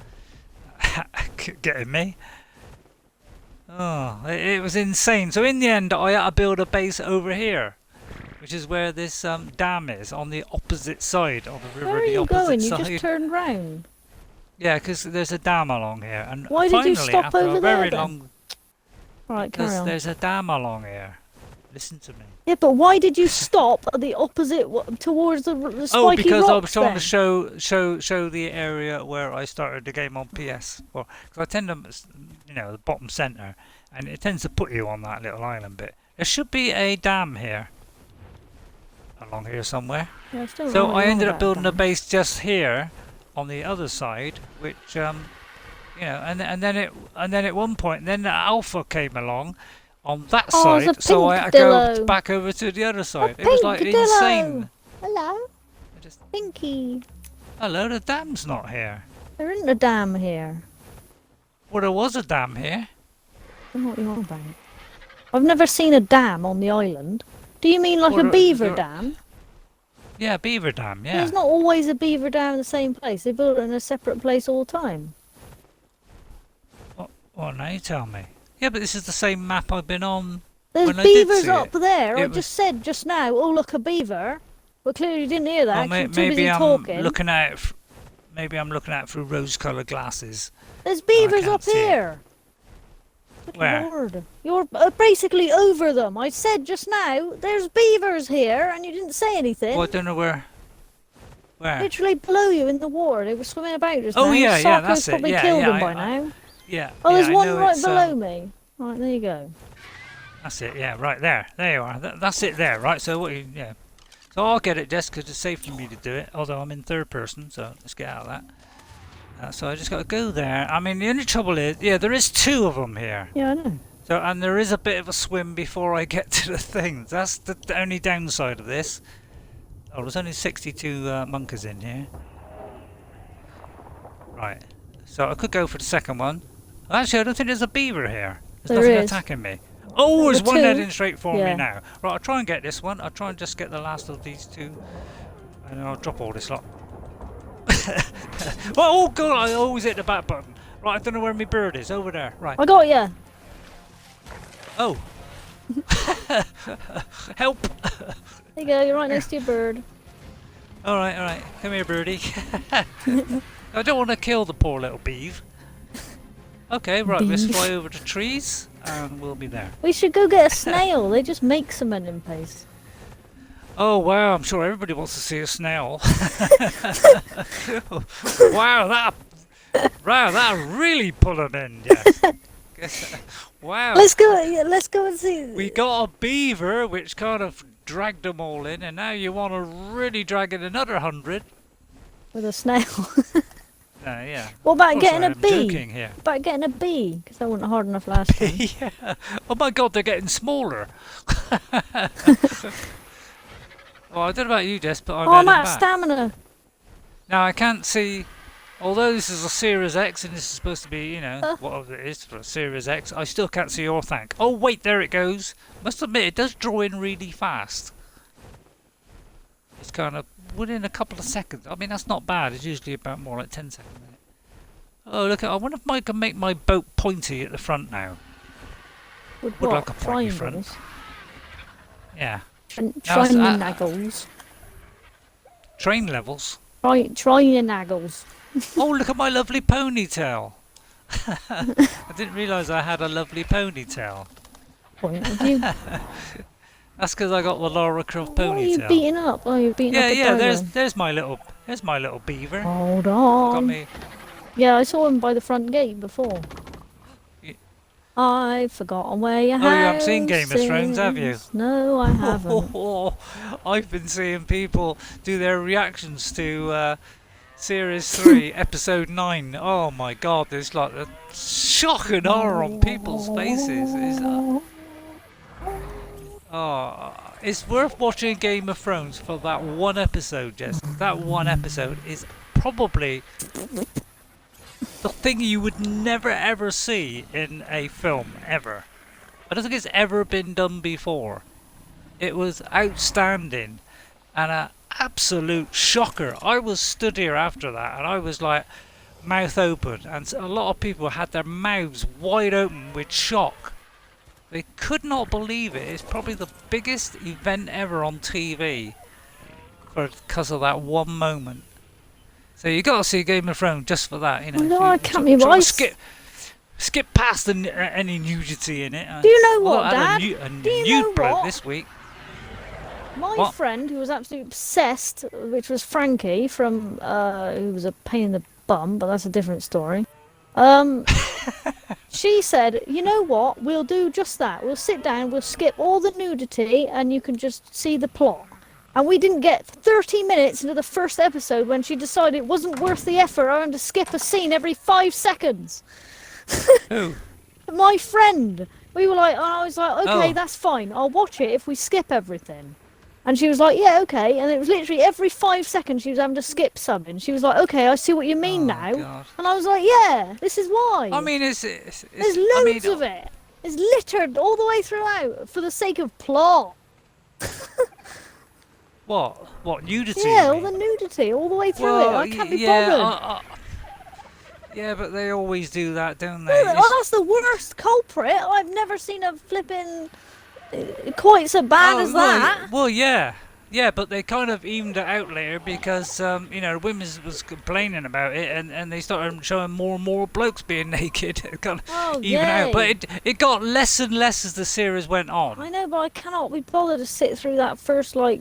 S1: getting me. Oh, it was insane. So in the end, I had to build a base over here, which is where this dam is, on the opposite side of the river.
S2: Where are
S1: the
S2: you
S1: opposite
S2: going? You
S1: side.
S2: just turned round.
S1: Yeah, because there's a dam along here, and
S2: Why did you
S1: finally,
S2: stop
S1: after
S2: over
S1: a
S2: there
S1: very
S2: then?
S1: long,
S2: Right, carry
S1: because
S2: on.
S1: there's a dam along here. Listen to me.
S2: Yeah, but why did you stop at the opposite towards the spiky
S1: Oh, because I was
S2: rocks
S1: trying
S2: then?
S1: to show the area where I started the game on PS. Well, because I tend to, you know, the bottom centre, and it tends to put you on that little island bit. There should be a dam here, along here somewhere.
S2: Yeah, still
S1: So
S2: really
S1: I
S2: wrong
S1: ended up
S2: about
S1: building a
S2: that.
S1: base just here, on the other side, which you know, and then at one point, then the alpha came along on that
S2: Oh,
S1: side,
S2: there's a
S1: so I
S2: pink
S1: had to go
S2: dillo.
S1: back over to the other side.
S2: A
S1: It was
S2: pink
S1: like
S2: dillo.
S1: insane.
S2: Hello,
S1: I just,
S2: Pinky.
S1: hello, the dam's not here.
S2: There isn't a dam here.
S1: Well, there was a dam here.
S2: I don't know what you're on about. I've never seen a dam on the island. Do you mean like
S1: Well,
S2: a beaver
S1: there-
S2: dam?
S1: Yeah, beaver dam. Yeah.
S2: There's not always a beaver dam in the same place. They build it in a separate place all the time.
S1: Well, now you tell me. Yeah, but this is the same map I've been on.
S2: There's
S1: When I did
S2: beavers
S1: see
S2: up
S1: it,
S2: there. I
S1: it was-
S2: just said just now, oh look, a beaver. But clearly you didn't hear that.
S1: Well,
S2: 'cause you're too
S1: maybe
S2: busy
S1: I'm
S2: talking.
S1: looking at it. Maybe I'm looking at it through rose-coloured glasses.
S2: There's beavers
S1: can't
S2: up
S1: see it.
S2: here. Good
S1: Where?
S2: Lord. You're basically over them. I said just now, there's beavers here, and you didn't say anything.
S1: Well, I don't know where. Where?
S2: Literally below you in the water. They were swimming about just now.
S1: Oh, yeah,
S2: Sarko's
S1: that's it.
S2: probably
S1: Yeah,
S2: killed
S1: yeah,
S2: them by
S1: I-
S2: now.
S1: Yeah.
S2: Oh, there's
S1: yeah, I
S2: one
S1: know
S2: right
S1: it's,
S2: below me. Right, there you go.
S1: That's it. Yeah, right there. There you are. That's it there. Right. So what? Yeah. So I'll get it just because it's safe for me to do it. Although I'm in third person, so let's get out of that. So I just got to go there. I mean, the only trouble is, yeah, there is 2 of them here.
S2: Yeah, I know.
S1: So, and there is a bit of a swim before I get to the thing. That's the only downside of this. Oh, there's only 62 monkeys in here. Right. So I could go for the second one. Actually, I don't think there's a beaver here. There's
S2: There
S1: nothing
S2: is.
S1: attacking me. Oh, there's one
S2: two.
S1: heading straight for me
S2: Yeah.
S1: now. Right, I'll try and get this one. I'll try and just get the last of these two. And then I'll drop all this lot. Well, oh god, I always hit the back button. Right, I don't know where my bird is. Over there. Right.
S2: I got ya.
S1: Oh. Help.
S2: There you go. You're right next to your bird.
S1: Alright, alright. Come here, birdie. I don't want to kill the poor little beeve. Okay, right, let's
S2: Beeve.
S1: fly over the trees and we'll be there.
S2: We should go get a snail. They just make cement in paste.
S1: Oh wow, I'm sure everybody wants to see a snail. Wow, that really put them in, yes. Wow.
S2: Let's go. Yeah, let's go and see.
S1: We got a beaver which kind of dragged them all in, and now you want to really drag in another 100.
S2: With a snail.
S1: Yeah.
S2: What about
S1: Of course
S2: getting
S1: I
S2: a
S1: am
S2: bee?
S1: joking here.
S2: What about getting a bee? Because that wasn't hard enough last time.
S1: Yeah. Oh my god, they're getting smaller. Well, I don't know about you, Jess, but I'm
S2: Oh, I'm
S1: heading
S2: out of
S1: back.
S2: stamina.
S1: Now I can't see, although this is a Series X and this is supposed to be, you know, whatever it is for a Series X, I still can't see your tank. Oh wait, there it goes. Must admit, it does draw in really fast. It's kind of within a couple of seconds. I mean, that's not bad. It's usually about more like 10 seconds. Oh look, I wonder if I can make my boat pointy at the front now.
S2: With
S1: Would
S2: what?
S1: like a pointy front.
S2: Triangles.
S1: Yeah.
S2: Trying your naggles.
S1: Train levels.
S2: Try your naggles.
S1: Oh, look at my lovely ponytail. I didn't realise I had a lovely ponytail.
S2: Point of view.
S1: That's because I got the Lara Croft
S2: What are you
S1: ponytail.
S2: beating up? Oh, you're beating up a
S1: Yeah,
S2: dino.
S1: there's my little beaver.
S2: Hold
S1: Got
S2: on.
S1: me.
S2: Yeah, I saw him by the front gate before.
S1: Y-
S2: I've forgotten where your
S1: Oh,
S2: house
S1: you haven't seen Game of Thrones, have you?
S2: is. No, I haven't.
S1: I've been seeing people do their reactions to Series 3, Episode 9. Oh my god, there's like a shock and horror on people's faces. It's worth watching Game of Thrones for that one episode, Jess. That one episode is probably the thing you would never ever see in a film, ever. I don't think it's ever been done before. It was outstanding and an absolute shocker. I was stood here after that and I was like mouth open, and a lot of people had their mouths wide open with shock. They could not believe it. It's probably the biggest event ever on TV because of that one moment. So you got to see Game of Thrones just for that, you know.
S2: No,
S1: If you
S2: I can't
S1: try
S2: be
S1: to
S2: right.
S1: skip past any nudity in it.
S2: Do you know
S1: Although
S2: what,
S1: I had
S2: Dad?
S1: a
S2: Do you know
S1: nude bloke
S2: what?
S1: this week.
S2: My
S1: What?
S2: friend, who was absolutely obsessed, which was Frankie from, who was a pain in the bum, but that's a different story. She said, you know what, we'll do just that. We'll sit down, we'll skip all the nudity, and you can just see the plot. And we didn't get 30 minutes into the first episode when she decided it wasn't worth the effort for her to skip a scene every 5 seconds.
S1: Who?
S2: My friend. We were like, and I was like, okay,
S1: Oh.
S2: that's fine. I'll watch it if we skip everything. And she was like, yeah, okay. And it was literally every 5 seconds she was having to skip something. She was like, okay, I see what you mean
S1: Oh,
S2: now.
S1: God.
S2: And I was like, yeah, this is why.
S1: I mean,
S2: There's
S1: I mean,
S2: loads of it. It's littered all the way throughout for the sake of plot.
S1: What nudity?
S2: Yeah,
S1: you
S2: all the
S1: mean?
S2: nudity all the way through
S1: Well,
S2: it. I can't be
S1: yeah,
S2: bothered.
S1: yeah, but they always do that, don't they?
S2: Oh, that's the worst culprit. I've never seen a flipping quite so bad as that.
S1: Well, yeah, but they kind of evened it out later because you know, women was complaining about it, and they started showing more and more blokes being naked. It kind of
S2: Oh,
S1: even out, but
S2: yay.
S1: it got less and less as the series went on.
S2: I know, but I cannot be bothered to sit through that first like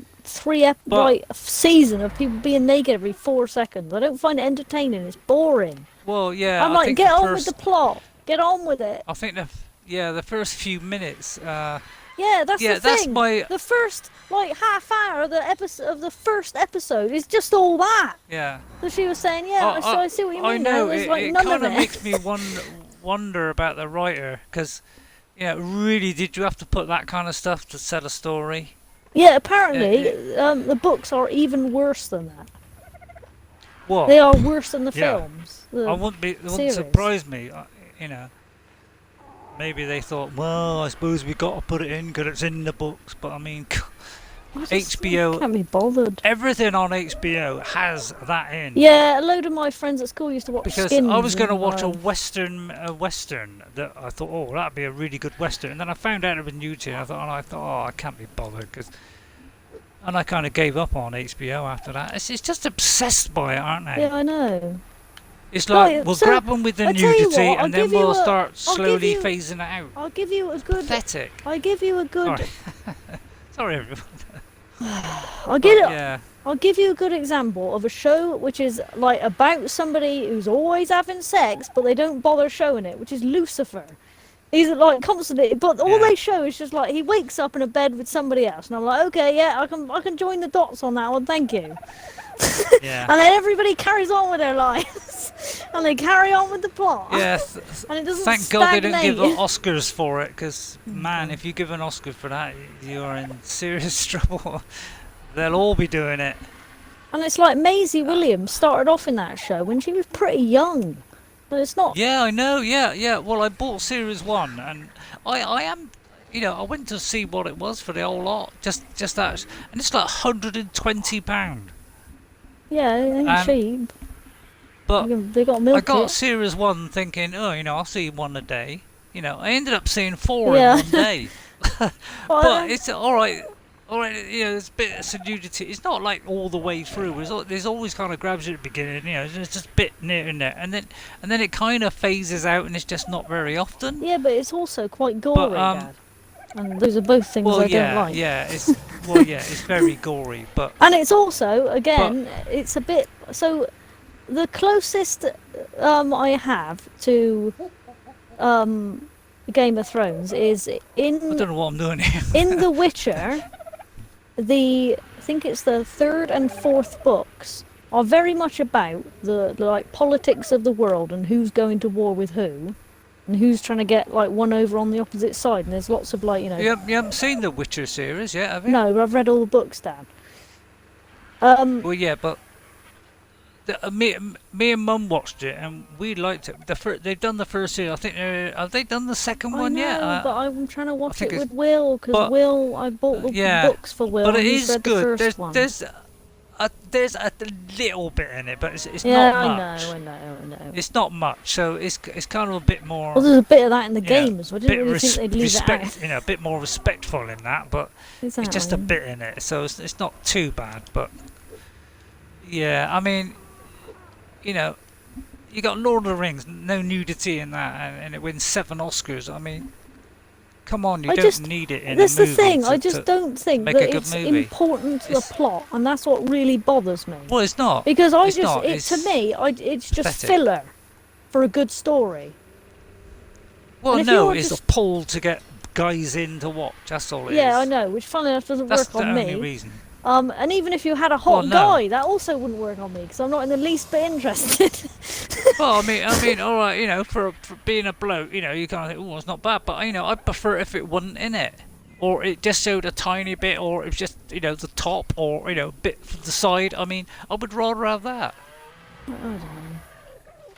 S1: But-
S2: season of people being naked every 4 seconds. I don't find it entertaining. It's boring.
S1: Well, yeah,
S2: I'm
S1: I
S2: like,
S1: think
S2: get
S1: the
S2: on
S1: first,
S2: with the plot. Get on with it.
S1: I think the first few minutes.
S2: Yeah, that's
S1: Yeah,
S2: the
S1: that's
S2: thing.
S1: my-
S2: The first like half hour of the first episode is just all that.
S1: Yeah.
S2: So she was saying, yeah, so I see what you mean.
S1: I know.
S2: Now. There's
S1: It,
S2: like
S1: it
S2: none
S1: kind
S2: of
S1: of
S2: it.
S1: makes me wonder about the writer, because, you know, really, did you have to put that kind of stuff to sell a story?
S2: Yeah, apparently,
S1: Yeah,
S2: the books are even worse than that.
S1: what?
S2: They are worse than the
S1: Yeah,
S2: films, the
S1: it wouldn't
S2: series.
S1: surprise me. You know, maybe they thought, well, I suppose we got to put it in because it's in the books. But I mean,
S2: I
S1: HBO,
S2: can't be bothered.
S1: everything on HBO has that in.
S2: Yeah, a load of my friends at school used to watch
S1: Because I
S2: Skins,
S1: was going to
S2: and
S1: watch a western that I thought, oh, that'd be a really good western, and then I found out it was new to, and I thought, oh, I can't be bothered, and I kind of gave up on HBO after that. It's just obsessed by it, aren't they?
S2: yeah, I know.
S1: It's like
S2: Right,
S1: we'll
S2: so
S1: grab them with the
S2: I tell you
S1: nudity,
S2: what,
S1: and then we'll start
S2: I'll give
S1: slowly
S2: you,
S1: phasing it out.
S2: I'll give you a good,
S1: Pathetic.
S2: I give you a
S1: Sorry,
S2: good,
S1: sorry everyone.
S2: I'll get it.
S1: Yeah.
S2: I'll give you a good example of a show which is like about somebody who's always having sex, but they don't bother showing it, which is Lucifer. He's like constantly, but all
S1: Yeah.
S2: they show is just like he wakes up in a bed with somebody else, and I'm like, okay, yeah, I can join the dots on that one, thank you.
S1: Yeah.
S2: And then everybody carries on with their lives, and they carry on with the plot.
S1: Yeah,
S2: and it doesn't
S1: thank God they didn't give
S2: stagnate.
S1: Oscars for it, because man, if you give an Oscar for that, you are in serious trouble. They'll all be doing it.
S2: And it's like Maisie Williams started off in that show when she was pretty young. But it's not.
S1: Yeah, I know. Yeah. Well, I bought Series 1, and I am, I went to see what it was for the whole lot, just that, and it's like £120.
S2: Yeah, it ain't cheap.
S1: But
S2: They got milk.
S1: I got Series 1 thinking, oh, I'll see one a day. I ended up seeing 4
S2: Yeah.
S1: in one day.
S2: Well,
S1: But it's all right. All right, there's a bit of nudity. It's not like all the way through. There's always kind of grabs you at the beginning. There's just a bit near in there, and then it kind of phases out, and it's just not very often.
S2: yeah, but it's also quite gory, Dad. And those are both things I don't like.
S1: It's very gory, but
S2: and it's also again, it's a bit. So, the closest I have to Game of Thrones is
S1: I don't know what I'm doing here.
S2: in The Witcher. I think it's the third and fourth books are very much about the like politics of the world and who's going to war with who, and who's trying to get like one over on the opposite side. And there's lots of like
S1: You haven't seen the Witcher series yet, have you?
S2: No, but I've read all the books, Dad.
S1: Well, yeah, but me and Mum watched it, and we liked it. They've done the first series. I think have they done the second one yet?
S2: But I'm trying to watch it
S1: think
S2: with Will because Will, I bought the books for Will.
S1: But it
S2: and he's
S1: is
S2: read
S1: good.
S2: The first one.
S1: There's a little bit in it, but it's
S2: yeah,
S1: not much.
S2: I know.
S1: It's not much, so it's kind of a bit more.
S2: Well, there's a bit of that in the game, so I didn't really think they'd leave it out.
S1: A bit more respectful in that, but
S2: Exactly.
S1: it's just a bit in it, so it's not too bad. But yeah, I mean, you got Lord of the Rings, no nudity in that, and it wins 7 Oscars. I mean, come on, you don't need it in a movie.
S2: That's the thing. I just don't think that it's
S1: movie.
S2: important to the plot, and that's what really bothers me.
S1: Well, it's not.
S2: Because
S1: It's
S2: to me, it's just
S1: pathetic.
S2: filler for a good story.
S1: Well, no, it's a pull to get guys in to watch. That's all it is.
S2: Yeah, I know, which funnily enough doesn't work on me.
S1: That's the only reason.
S2: And even if you had a hot guy, that also wouldn't work on me because I'm not in the least bit interested.
S1: Well, I mean, all right, for being a bloke, you kind of think, oh, it's not bad, but I'd prefer if it wasn't in it, or it just showed a tiny bit, or it was just the top, or a bit from the side. I mean, I would rather have that.
S2: I don't know.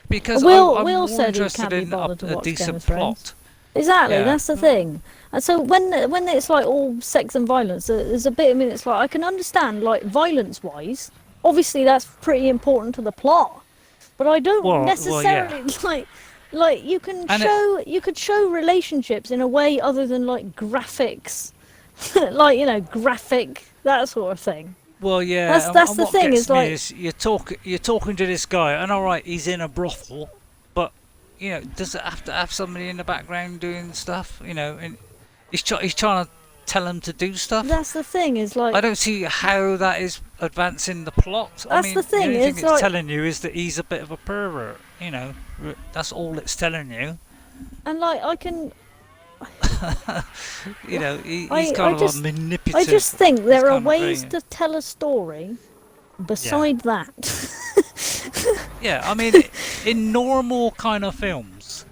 S1: Because
S2: Will
S1: I'm more
S2: said he
S1: interested
S2: can't be
S1: in
S2: bothered to
S1: a
S2: watch Game
S1: decent
S2: of Thrones.
S1: plot.
S2: Exactly,
S1: Yeah.
S2: that's the thing. And so when it's like all sex and violence, there's a bit of me that's like I can understand like violence-wise. Obviously, that's pretty important to the plot, but I don't necessarily like you can you could show relationships in a way other than like graphics, like graphic that sort of thing.
S1: Well, yeah,
S2: that's the thing. Is like
S1: you're talking to this guy, and all right, he's in a brothel, but does it have to have somebody in the background doing stuff? And he's trying to tell him to do stuff.
S2: That's the thing. Is like
S1: I don't see how that is advancing the plot.
S2: That's the thing.
S1: The only thing
S2: It's
S1: it's
S2: like
S1: telling you is that he's a bit of a pervert. That's all it's telling you.
S2: And like I can.
S1: He's kind of a manipulative.
S2: I just think there are ways to tell a story beside that.
S1: Yeah, I mean, in normal kind of films,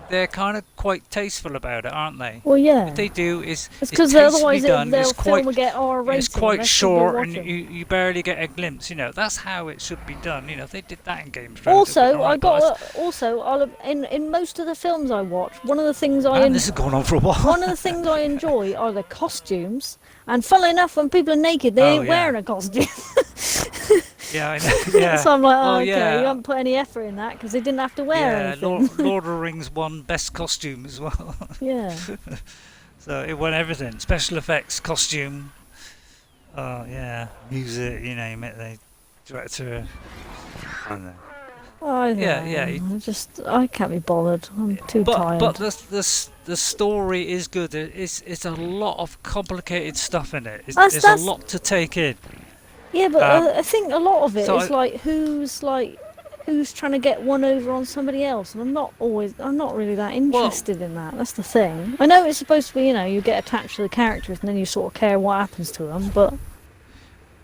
S1: they're kind of quite tasteful about it, aren't they?
S2: Well, yeah.
S1: What they do is
S2: It's
S1: it's
S2: because
S1: tastefully
S2: otherwise
S1: done.
S2: they'll
S1: It's quite
S2: film will get R rating.
S1: it's quite
S2: unless people
S1: short,
S2: watch
S1: and
S2: them.
S1: you barely get a glimpse. You know, that's how it should be done. You know, if they did that in Game of Thrones.
S2: Also, in most of the films I watch, one of the things
S1: this has gone on for a while.
S2: one of the things I enjoy are the costumes. And funnily enough, when people are naked, they ain't wearing a costume.
S1: Yeah, I know. Yeah.
S2: So I'm like, oh,
S1: Well,
S2: okay,
S1: yeah.
S2: you haven't put any effort in that because they didn't have to wear anything.
S1: Lord of the Rings won best costume as well.
S2: Yeah.
S1: So it won everything: special effects, costume, music, you name it. The director. I don't know.
S2: I can't be bothered. I'm too tired.
S1: But the story is good. It's a lot of complicated stuff in it. There's a lot to take in.
S2: Yeah, but I think a lot of it is who's trying to get one over on somebody else, and I'm not really that interested in that. That's the thing. I know it's supposed to be, you get attached to the characters and then you sort of care what happens to them, but.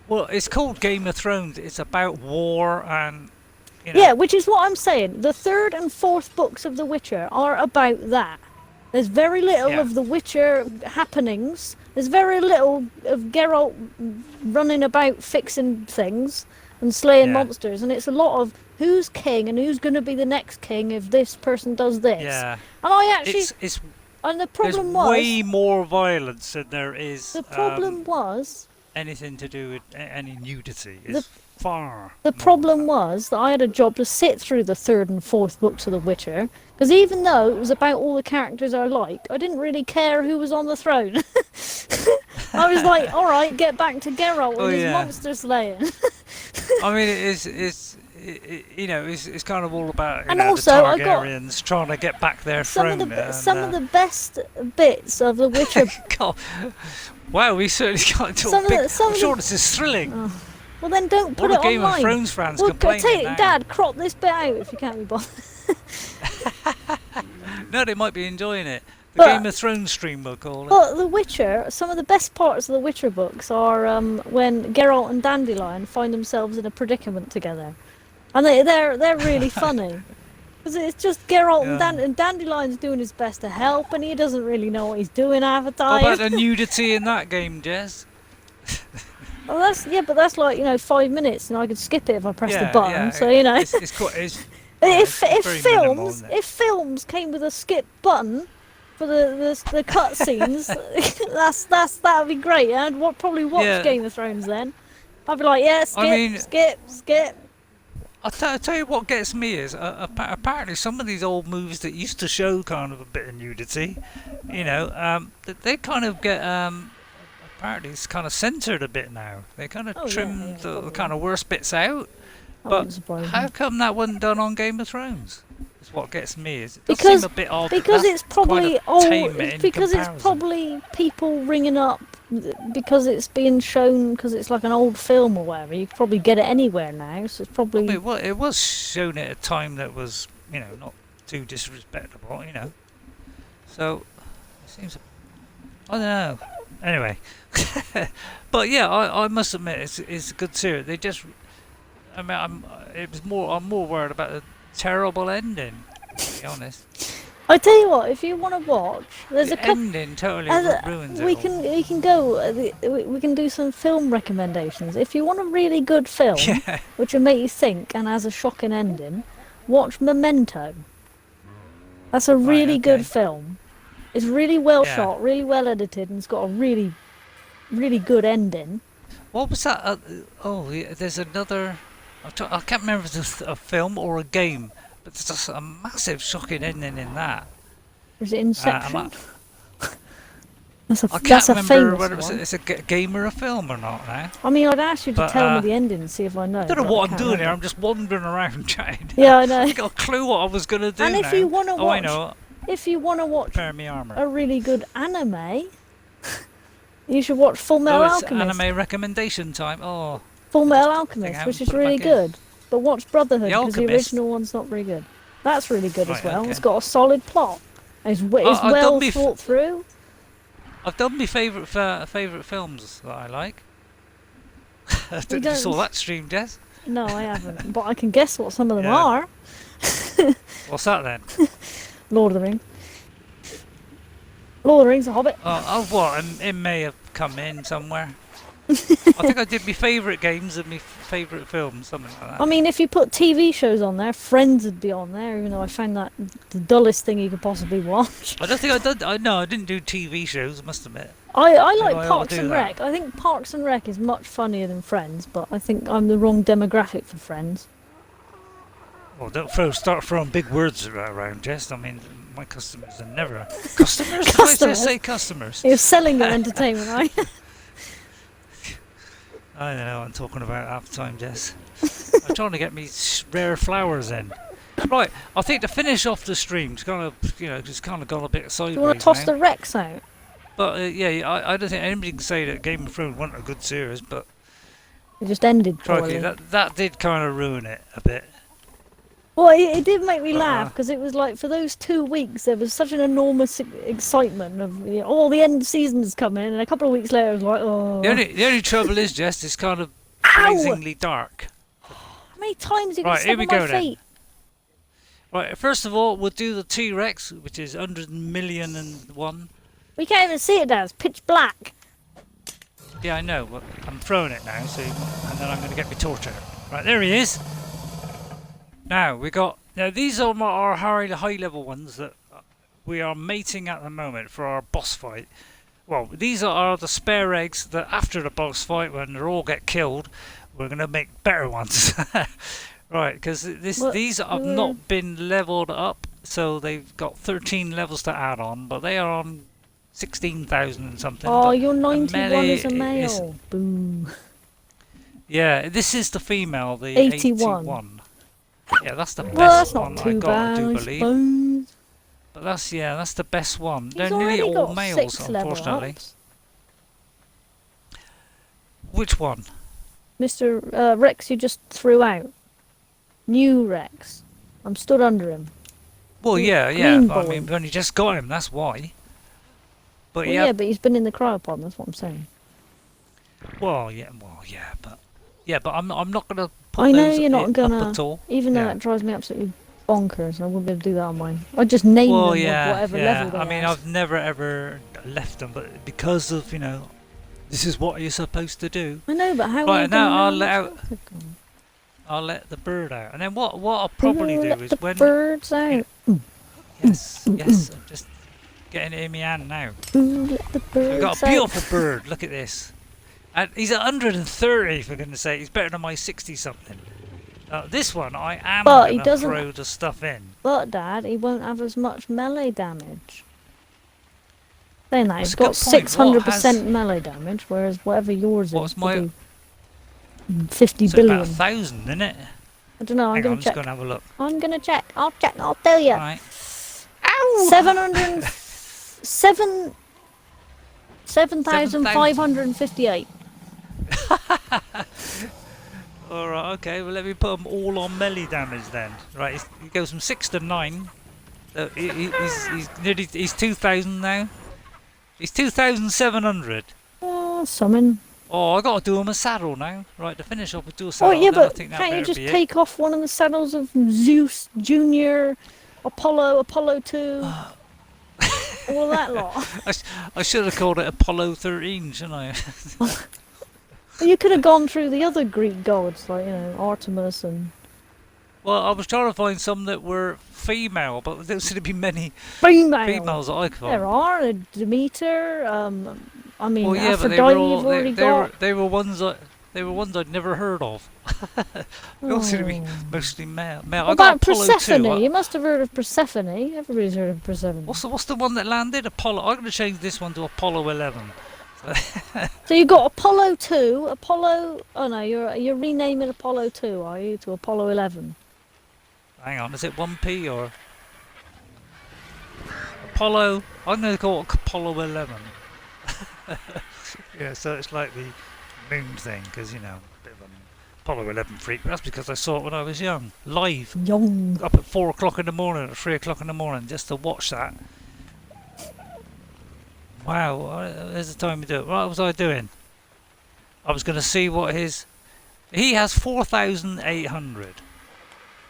S1: Well, it's called Game of Thrones. It's about war and.
S2: Yeah, which is what I'm saying. The third and fourth books of The Witcher are about that. There's very little of The Witcher happenings. There's very little of Geralt running about fixing things and slaying monsters. And it's a lot of who's king and who's going to be the next king if this person does this.
S1: Yeah.
S2: And I actually... and the problem was...
S1: There's way more violence than there is...
S2: The problem was...
S1: anything to do with any nudity. It's far.
S2: The problem was that I had a job to sit through the third and fourth books of The Witcher, because even though it was about all the characters I liked, I didn't really care who was on the throne. I was like, all right, get back to Geralt and his monster slaying.
S1: I mean, it's kind of all about
S2: and also,
S1: the Targaryens trying to get back their throne.
S2: Some of the best bits of The Witcher.
S1: God. Wow, we certainly got to I'm sure this is thrilling.
S2: Oh. Well, then don't put it
S1: Game
S2: online.
S1: Of Thrones fans complaining now.
S2: Dad, crop this bit out if you can't be bothered.
S1: No, they might be enjoying it. Game of Thrones stream, we'll call it.
S2: But The Witcher, some of the best parts of The Witcher books are when Geralt and Dandelion find themselves in a predicament together, and they're really funny. Because it's just Geralt and Dandelion's doing his best to help, and he doesn't really know what he's doing half the time.
S1: What about the nudity in that game, Jess?
S2: Well, but that's like 5 minutes, and I could skip it if I press the button. So if films came with a skip button for the cutscenes, that'd be great. I'd probably watch Game of Thrones then. I'd be like, skip.
S1: I'll tell you what gets me is apparently some of these old movies that used to show kind of a bit of nudity, they kind of get apparently it's kind of censored a bit now. They kind of trim the kind of worst bits out. But how come that wasn't done on Game of Thrones? That's what gets me. It does seem a bit odd.
S2: Because it's probably
S1: it's
S2: probably people ringing up because it's being shown because it's like an old film or whatever. You can probably get it anywhere now. So it's probably.
S1: It was shown at a time that was not too disrespectful. So it seems. I don't know. Anyway, but yeah, I must admit it's a good series. They just, I'm more worried about the terrible ending. To be honest.
S2: I tell you what, if you want to watch, there's
S1: the ending totally ruins it.
S2: We can do some film recommendations. If you want a really good film, which will make you think and has a shocking ending, watch Memento. That's a really good film. It's really well shot, really well edited, and it's got a really, really good ending.
S1: What was that? There's another. I can't remember if it's a film or a game, but there's just a massive shocking ending in that.
S2: Is it Inception?
S1: I can't remember whether it's a game or a film or not now.
S2: I mean, I'd ask you to tell me the ending and see if I know.
S1: I don't know what I'm doing here. I'm just wandering around chatting.
S2: Yeah, I know.
S1: I got a clue what I was going to do.
S2: And if you want to watch,
S1: I know.
S2: If you want to watch
S1: me armor.
S2: A really good anime, you should watch Full Metal Alchemist.
S1: Anime recommendation time. Oh.
S2: Full Metal Alchemist, which is really good. But watch Brotherhood because the original one's not very good. That's really good as well. Okay. It's got a solid plot. It's well thought through.
S1: I've done my favourite films that I like. You saw that stream, Jess?
S2: No, I haven't. But I can guess what some of them are.
S1: What's that then?
S2: Lord of the Rings. Lord of the Rings, The Hobbit.
S1: Oh, what? It may have come in somewhere. I think I did my favourite games and my favourite films, something like that.
S2: I mean, if you put TV shows on there, Friends would be on there, even though I found that the dullest thing you could possibly watch.
S1: I don't think I did. No, I didn't do TV shows, I must admit.
S2: I like
S1: I ought
S2: Parks
S1: to do
S2: and
S1: that.
S2: Rec. I think Parks and Rec is much funnier than Friends, but I think I'm the wrong demographic for Friends.
S1: Well, don't start throwing big words around, Jess. I mean, my customers are never... Customers? Did I just say customers?
S2: You're selling your entertainment, right?
S1: I don't know what I'm talking about half the time, Jess. I'm trying to get me rare flowers in. Right, I think to finish off the stream, it's kind of, just kind of gone a bit sideways
S2: Do you want to toss
S1: now.
S2: the Rex out?
S1: But yeah, I don't think anybody can say that Game of Thrones wasn't a good series, but
S2: It just ended
S1: crikey,
S2: poorly.
S1: that did kind of ruin it a bit.
S2: Well, it did make me
S1: But,
S2: laugh because it was like for those 2 weeks there was such an enormous excitement of the end season's coming, and a couple of weeks later it was like, oh.
S1: The only trouble is, Jess, it's kind of
S2: Ow!
S1: blazingly dark.
S2: How many times you
S1: Right,
S2: can
S1: here
S2: step
S1: we
S2: on my
S1: go then.
S2: feet?
S1: Right, first of all, we'll do the T Rex, which is 100,000,001.
S2: We can't even see it now. It's pitch black.
S1: Yeah, I know. But I'm throwing it now, and then I'm going to get my torch out. Right, there he is. Now these are our high level ones that we are mating at the moment for our boss fight. Well, these are the spare eggs that after the boss fight, when they all get killed, we're going to make better ones. Right, because these have not been leveled up, so they've got 13 levels to add on, but they are on 16,000 and something.
S2: Oh,
S1: but
S2: your 91
S1: melee
S2: is a male. Boo.
S1: Yeah, this is the female, the
S2: 81.
S1: 81. Yeah, that's the best
S2: Well, that's not
S1: one I
S2: too
S1: got,
S2: bad,
S1: I do
S2: I
S1: believe.
S2: suppose.
S1: But that's the best one.
S2: He's
S1: They're nearly
S2: already
S1: all
S2: got
S1: males,
S2: 6 level
S1: unfortunately.
S2: ups.
S1: Which one?
S2: Mr. Rex you just threw out. New Rex. I'm stood under him.
S1: Well, yeah.
S2: green
S1: But I
S2: boy.
S1: mean, we've only just got him. That's why. But
S2: Well, yeah, but he's been in the cryopod. That's what I'm saying.
S1: Well, yeah, but I'm not gonna put
S2: I know
S1: those
S2: you're not
S1: up
S2: gonna,
S1: at all.
S2: even though
S1: Yeah.
S2: that drives me absolutely bonkers. I wouldn't be able to do that on mine. I just name them with whatever level they
S1: I mean,
S2: are.
S1: I've never ever left them, but because of this is what you're supposed to do.
S2: I know, but how?
S1: Right, now I'll
S2: know
S1: let
S2: which one's it gone?
S1: I'll let the bird out, and then what I'll probably do
S2: Let
S1: is
S2: the
S1: when
S2: birds out.
S1: yes, I'm just getting it in my hand now.
S2: Ooh, let the birds
S1: We've got a
S2: out.
S1: beautiful bird. Look at this. And he's 130, for goodness sake. He's better than my 60-something. This one, I am
S2: But he
S1: going to
S2: doesn't-
S1: throw the stuff in.
S2: But Dad, he won't have as much melee damage. Saying that,
S1: That's
S2: he's
S1: a good
S2: got
S1: point.
S2: 600% melee damage, whereas whatever yours
S1: What's
S2: is,
S1: my-
S2: could be 50
S1: It's
S2: billion.
S1: about 1,000, isn't it?
S2: I don't know. I'm
S1: Hang on,
S2: gonna
S1: I'm just
S2: check.
S1: going to have a look.
S2: I'm gonna check. I'll check. I'll tell you.
S1: Right. Ow!
S2: 7,558.
S1: Alright, okay. Well, let me put them all on melee damage then. Right, he goes from 6 to 9. He's 2,000 now. He's 2,700.
S2: Summon.
S1: Oh, I got to do him a saddle now. Right, to finish off, we'll do a
S2: Oh
S1: saddle.
S2: yeah,
S1: then I
S2: but
S1: think that
S2: can't you
S1: better
S2: just
S1: be it.
S2: take off one of the saddles of Zeus Junior, Apollo 2, all that lot?
S1: I should have called it Apollo 13, shouldn't I?
S2: Well, you could have gone through the other Greek gods, like Artemis and
S1: Well, I was trying to find some that were female, but there seem to be many
S2: female.
S1: females that I could find.
S2: There are Demeter. I mean,
S1: Well, yeah, but
S2: Aphrodite. You've already got.
S1: they were ones I'd never heard of. They all seem to be mostly male.
S2: What
S1: I got
S2: about
S1: Apollo
S2: Persephone?
S1: 2.
S2: You must have heard of Persephone. Everybody's heard of Persephone.
S1: What's the one that landed? Apollo. I'm going to change this one to Apollo 11.
S2: So you got Apollo 2, Apollo. Oh no, you're renaming Apollo 2, are you, to Apollo 11?
S1: Hang on, is it 1P or Apollo? I'm going to call it Apollo 11. Yeah, so it's like the moon thing, because a bit of an Apollo 11 freak. But that's because I saw it when I was young, live,
S2: Young.
S1: up at 4 o'clock in the morning, at 3 o'clock in the morning, just to watch that. Wow, there's the time to do it. What was I doing? I was going to see what he has 4,800.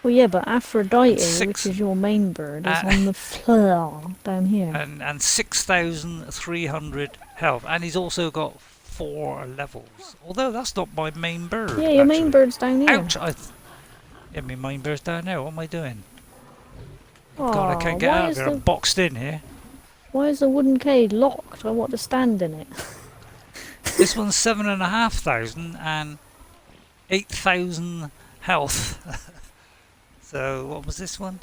S2: Well, yeah, but Aphrodite,
S1: six
S2: which is your main bird, is
S1: uh,
S2: on the floor down here.
S1: and 6,300 health, and he's also got 4 levels. Although that's not my main bird.
S2: Yeah, your main
S1: actually.
S2: bird's down here.
S1: Ouch! Yeah, my main bird's down there. What am I doing?
S2: Aww,
S1: God, I can't get out of here. I'm boxed in here.
S2: Why is the wooden cage locked? I want to stand in it.
S1: This one's 7,500 and 8,000 health. So what was this one?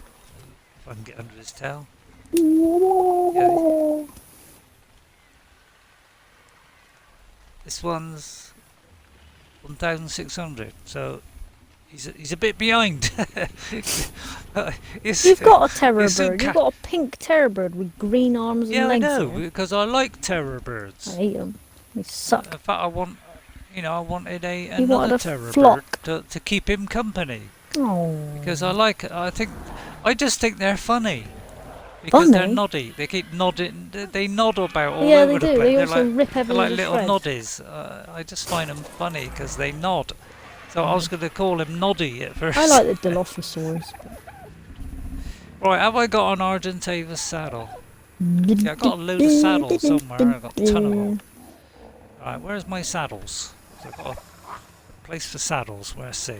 S1: If I can get under his tail. Yeah. This one's 1,600. So he's a bit behind.
S2: You've got a terror bird. You've got a pink terror bird with green arms and legs.
S1: Yeah, I know,
S2: here.
S1: because I like terror birds.
S2: I hate them. They suck.
S1: In fact, I wanted another terror bird to keep him company.
S2: Oh.
S1: Because I just think they're funny. Because they're noddy. They keep nodding. They nod about all over the place.
S2: They also rip everything.
S1: They're like little noddies. I just find them funny because they nod. So I was going to call him Noddy at first.
S2: I like the Dilophosaurus.
S1: Right, have I got an Argentavis saddle? Yeah, I've got a load of saddles somewhere. I've got a ton of them. Right, where's my saddles? So I've got a place for saddles. Where's C?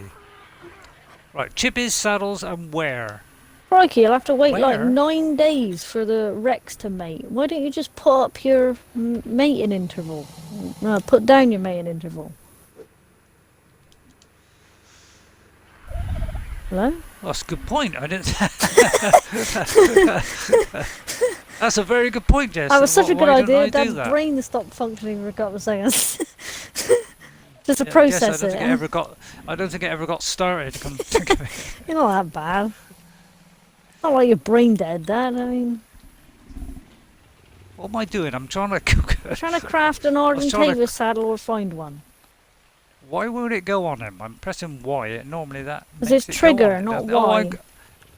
S1: Right, Chippy's saddles and where?
S2: Crikey, you'll have to wait like 9 days for the Rex to mate. Why don't you just put up your mating interval? No, put down your mating interval. Hello?
S1: That's a good point. I didn't. That's a very good point, Jess.
S2: That was such a good idea.
S1: Dad's
S2: brain stopped functioning for a couple of seconds. Just to process
S1: Jess, I don't think it ever got started. Come to think of it.
S2: You're not that bad. Not like you're brain dead, Dad. I mean,
S1: what am I doing? I'm trying to
S2: craft an Argentavis saddle or find one.
S1: Why won't it go on him? I'm pressing Y. Normally that.
S2: Because it's trigger, not Y.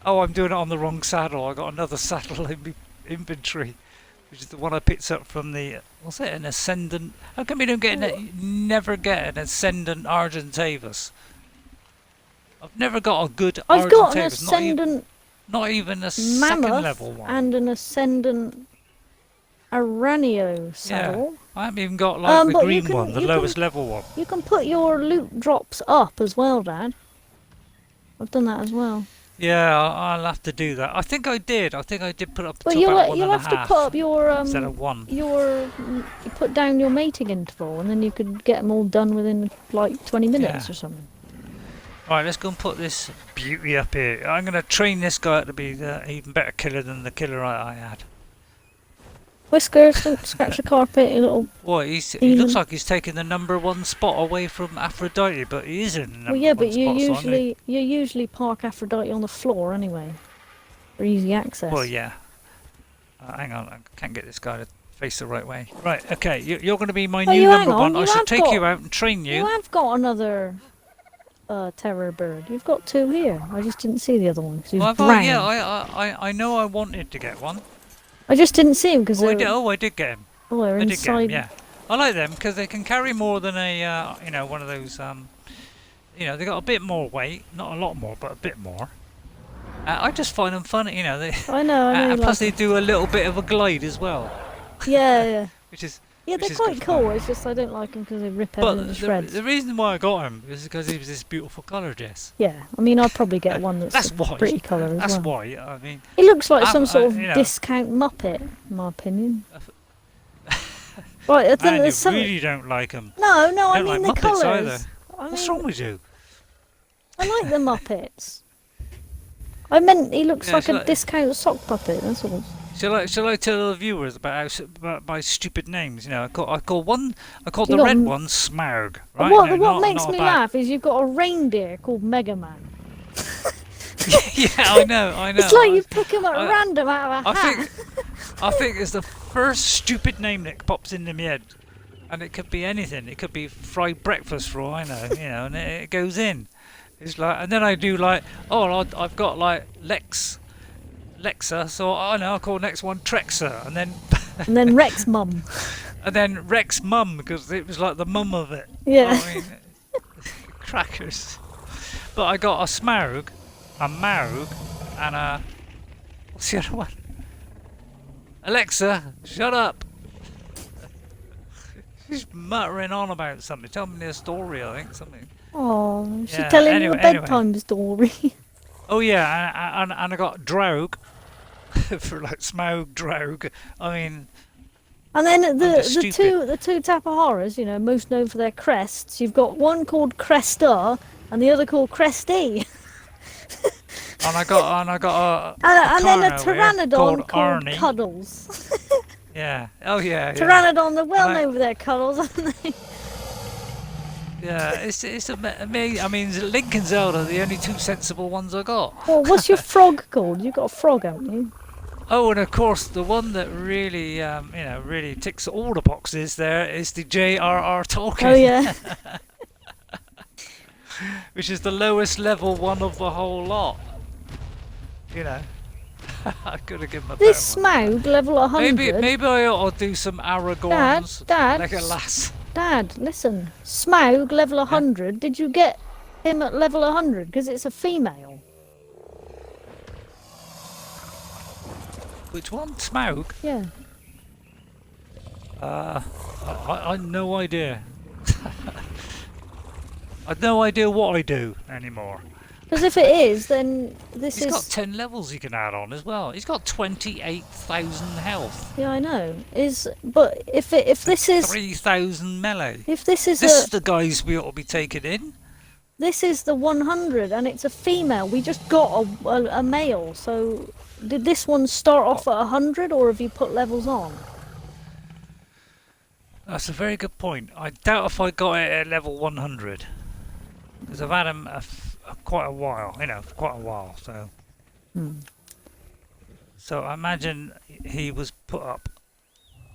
S1: I'm doing it on the wrong saddle. I got another saddle in my inventory, which is the one I picked up from the. What's it? An Ascendant. How come you never get an Ascendant Argentavis? I've never got a good Argentavis.
S2: I've got an Ascendant.
S1: Not even a second level one.
S2: And an Ascendant Aranio saddle.
S1: Yeah. I haven't even got like the green one, the lowest level one.
S2: You can put your loot drops up as well, Dad. I've done that as well.
S1: Yeah, I'll have to do that. I think I did. I think I did put up the top
S2: you'll
S1: at 1.5
S2: have to put up your
S1: instead of 1.
S2: You put down your mating interval, and then you could get them all done within like 20 minutes or something.
S1: Right, let's go and put this beauty up here. I'm going to train this guy to be the even better killer than the killer I had.
S2: Whiskers, don't scratch the carpet, you little.
S1: Well, he looks like he's taking the #1 spot away from Aphrodite, but he isn't the number one
S2: but you
S1: spot,
S2: usually park Aphrodite on the floor anyway, for easy access.
S1: Well, yeah. Hang on, I can't get this guy to face the right way. Right, okay, you're going to be my new #1. I should take you out and train you.
S2: You have got another terror bird. You've got 2 here. I just didn't see the other one because he was brown.
S1: Yeah, I know I wanted to get one.
S2: I just didn't see him because
S1: I did get him.
S2: Oh, they're inside.
S1: Did get him, yeah. I like them because they can carry more than a one of those they got a bit more weight, not a lot more, but a bit more. I just find them funny, They,
S2: I know.
S1: And plus they do a little bit of a glide as well.
S2: Yeah.
S1: They're
S2: quite cool. It's just I don't like them because they rip everything to shreds.
S1: The reason why I got him is because he was this beautiful colour, Jess.
S2: Yeah, I mean I'd probably get one that's pretty colour as well.
S1: That's why. I mean,
S2: he looks like some sort of discount Muppet, in my opinion. Right,
S1: and you really don't like them.
S2: No, I mean
S1: like
S2: the
S1: Muppets
S2: colours.
S1: Either. What's wrong with you?
S2: I like the Muppets. I meant he looks like a discount sock puppet. That's all.
S1: Shall I tell the viewers about my stupid names? I call the red one Smaug. Right?
S2: What makes me laugh is you've got a reindeer called Mega Man.
S1: Yeah, I know.
S2: It's like you pick him at random out of a hat.
S1: I think it's the first stupid name that pops into my head, and it could be anything. It could be fried breakfast for all I know, and it goes in. It's like, and then I do I've got like Lexa, so I know I'll call next one Trexa, and then
S2: Rex Mum.
S1: And then Rex Mum, because it was like the mum of it.
S2: Yeah.
S1: I mean, crackers. But I got a Smaug, a Maug, and a... What's the other one? Alexa, shut up! She's muttering on about something. Tell me a story, I think, something.
S2: Oh, she's
S1: Yeah,
S2: telling you a
S1: anyway.
S2: bedtime story.
S1: Oh yeah, and I got Draug, for like Smaug, Draug. I mean...
S2: And then the
S1: stupid.
S2: two Tapaharas, you know, most known for their crests, you've got one called Cresta and the other called Cresty.
S1: And I got a
S2: And then a
S1: Carno here
S2: Pteranodon called
S1: Arnie.
S2: Cuddles.
S1: Yeah. Oh yeah.
S2: Pteranodon, they're well
S1: And I-
S2: known for their cuddles, aren't they?
S1: Yeah, it's amazing. I mean, Link and Zelda are the only two sensible ones I got.
S2: Well, what's your frog called? You've got a frog, haven't you?
S1: Oh, and of course, the one that really, really ticks all the boxes there is the J.R.R. Tolkien.
S2: Oh, yeah.
S1: Which is the lowest level one of the whole lot. You know, I could have given him a
S2: This
S1: better one.
S2: Smaug, level 100.
S1: Maybe I ought to do some Aragorns.
S2: Dad,
S1: Like a lass.
S2: Dad, listen. Smaug, level 100. Did you get him at level 100? Because it's a female.
S1: Which one? Smaug?
S2: Yeah.
S1: I no idea. I've no idea what I do anymore.
S2: Because if it is, then this
S1: He's
S2: is...
S1: got 10 levels he can add on as well. He's got 28,000 health.
S2: Yeah, I know. But if this is...
S1: 3,000 melee.
S2: If this is
S1: This is the guys we ought to be taking in.
S2: This is the 100 and it's a female. We just got a male. So did this one start off at 100 or have you put levels on?
S1: That's a very good point. I doubt if I got it at level 100. Because I've had him quite a while, quite a while. So, so I imagine he was put up.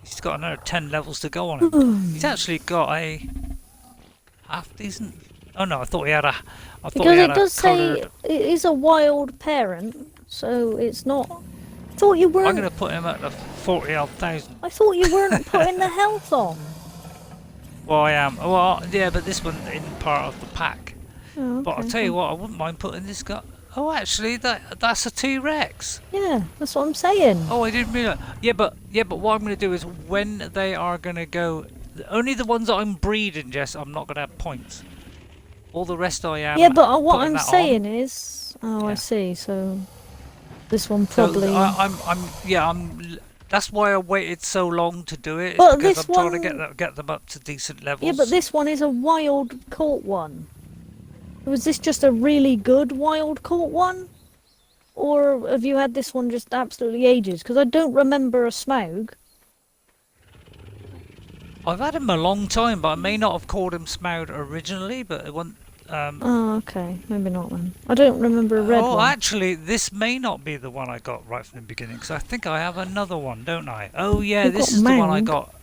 S1: He's got another 10 levels to go on him. He's actually got a half decent. Oh no, I thought he had a. I thought
S2: Because
S1: he had
S2: it does say
S1: coloured.
S2: it is a wild parent, so it's not. I thought you
S1: I'm
S2: weren't.
S1: going to put him at the 40-odd thousand.
S2: I thought you weren't putting the health on.
S1: Well, I am. Well, yeah, but this one isn't part of the pack.
S2: Oh,
S1: But I'll
S2: okay.
S1: tell you what, I wouldn't mind putting this guy. Oh, actually, that's a T Rex.
S2: Yeah, that's what I'm saying.
S1: Oh, I didn't realise. Yeah, but what I'm going to do is when they are going to go, only the ones that I'm breeding, Jess, I'm not going to have points. All the rest I am.
S2: Yeah, but what
S1: putting
S2: I'm
S1: that
S2: saying is, I
S1: Yeah.
S2: see. So this one
S1: So
S2: probably.
S1: That's why I waited so long to do it.
S2: But
S1: Because
S2: this
S1: I'm trying to
S2: one-
S1: get them up to decent levels.
S2: Yeah, but this one is a wild caught one. Was this just a really good wild caught one? Or have you had this one just absolutely ages? Because I don't remember a Smaug.
S1: I've had him a long time, but I may not have called him Smaug originally, but it wasn't.
S2: Oh, okay. Maybe not then. I don't remember a red
S1: Oh,
S2: one.
S1: actually, this may not be the one I got right from the beginning, because I think I have another one, don't I? Oh, yeah,
S2: You've
S1: this
S2: got
S1: is the one I
S2: Maug.
S1: got.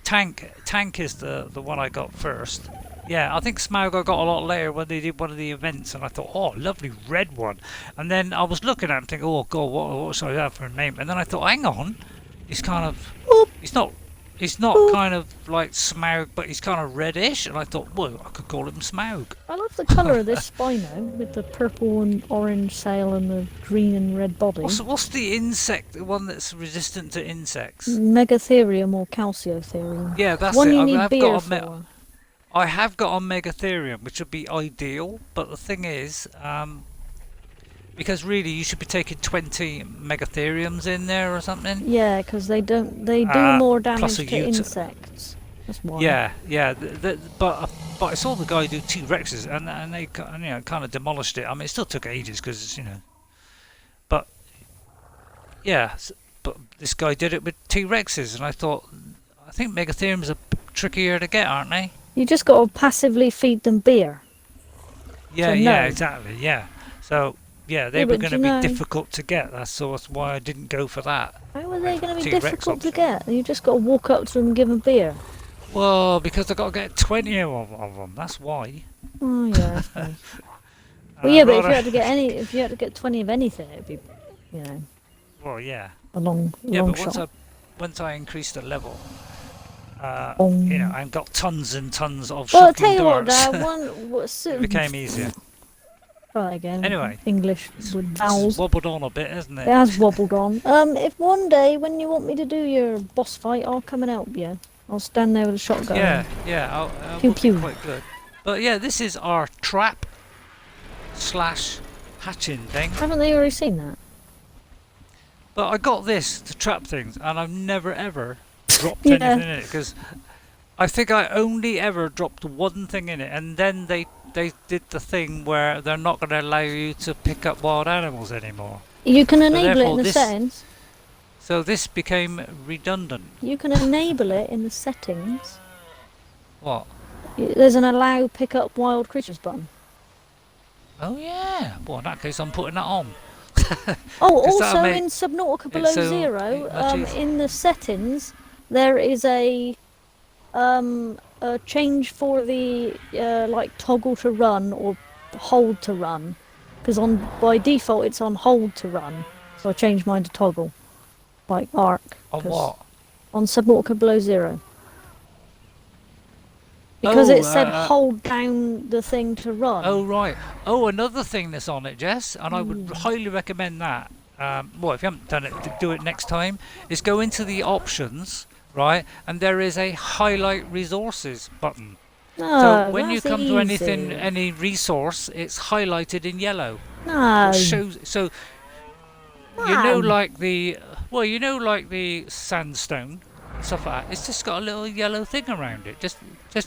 S1: Tank is the one I got first. Yeah, I think Smaug I got a lot later when they did one of the events, and I thought, oh, lovely red one. And then I was looking at him thinking, oh, God, what should I have for a name? And then I thought, hang on, he's kind of, he's not kind of like Smaug, but he's kind of reddish. And I thought, well, I could call him Smaug.
S2: I love the colour of this Spino with the purple and orange sail and the green and red body.
S1: What's the insect, the one that's resistant to insects?
S2: Megatherium or Calciotherium.
S1: Yeah, that's
S2: One
S1: it.
S2: you
S1: I
S2: need
S1: have
S2: beer
S1: got
S2: for.
S1: I have got a Megatherium, which would be ideal, but the thing is, because really you should be taking 20 Megatheriums in there or something.
S2: Yeah, because they do more damage
S1: plus a
S2: to insects. That's why.
S1: Yeah. But I saw the guy do T Rexes, and they kind of demolished it. I mean, it still took ages because but yeah, but this guy did it with T Rexes, and I think Megatheriums are trickier to get, aren't they?
S2: You just got to passively feed them beer.
S1: Yeah,
S2: So
S1: yeah,
S2: no.
S1: exactly, yeah. So, yeah, they
S2: Yeah,
S1: were
S2: but
S1: going to
S2: you
S1: be
S2: know-
S1: difficult to get. That's why I didn't go for that.
S2: How are they going to be
S1: T-Rex
S2: difficult to
S1: option.
S2: get? You just got to walk up to them and give them beer.
S1: Well, because I got to get 20 of them. That's why.
S2: Oh yeah. I suppose.
S1: And
S2: Well, yeah,
S1: I'd
S2: but if
S1: rather-
S2: you had to get 20 of anything, it'd be,
S1: Well, yeah.
S2: a long
S1: Yeah,
S2: long
S1: but
S2: shot.
S1: once I increased the level,
S2: Boom.
S1: and got tons and tons of
S2: Well, I'll
S1: shocking
S2: tell you what,
S1: darts,
S2: Dad.
S1: it became easier.
S2: Try again.
S1: Anyway,
S2: English with vowels.
S1: wobbled on a bit, hasn't
S2: It
S1: it?
S2: has wobbled on. If one day when you want me to do your boss fight, I'll come and help you. I'll stand there with a shotgun.
S1: Yeah,
S2: Pew
S1: would be
S2: pew.
S1: quite good. But yeah, this is our trap slash hatching thing.
S2: Haven't they already seen that?
S1: But I got this to trap things, and I've never ever dropped
S2: Yeah.
S1: anything in it, because I think I only ever dropped one thing in it, and then they did the thing where they're not going to allow you to pick up wild animals anymore.
S2: You can enable it
S1: therefore
S2: in the
S1: this-
S2: settings.
S1: So this became redundant.
S2: You can enable it in the settings.
S1: What?
S2: There's an allow pick up wild creatures button.
S1: Oh yeah. Well, in that case, I'm putting that on.
S2: Oh,
S1: 'Cause that'll
S2: also
S1: make
S2: in Subnautica
S1: it
S2: Below
S1: so
S2: Zero,
S1: much easier.
S2: in the settings, there is a change for the like toggle to run or hold to run, because by default it's on hold to run. So I changed mine to toggle, like arc.
S1: On
S2: 'cause-
S1: what?
S2: On Subnautica Below Zero. Because
S1: Oh,
S2: it said hold down the thing to run.
S1: Oh right. Oh, another thing that's on it, Jess, and I would highly recommend that. Well, if you haven't done it, do it next time. Is go into the options, right, and there is a highlight resources button. So when you
S2: that's
S1: come to anything,
S2: easy.
S1: any resource, it's highlighted in yellow.
S2: No.
S1: It shows. So you know,
S2: Man.
S1: like the sandstone stuff like that. It's just got a little yellow thing around it, just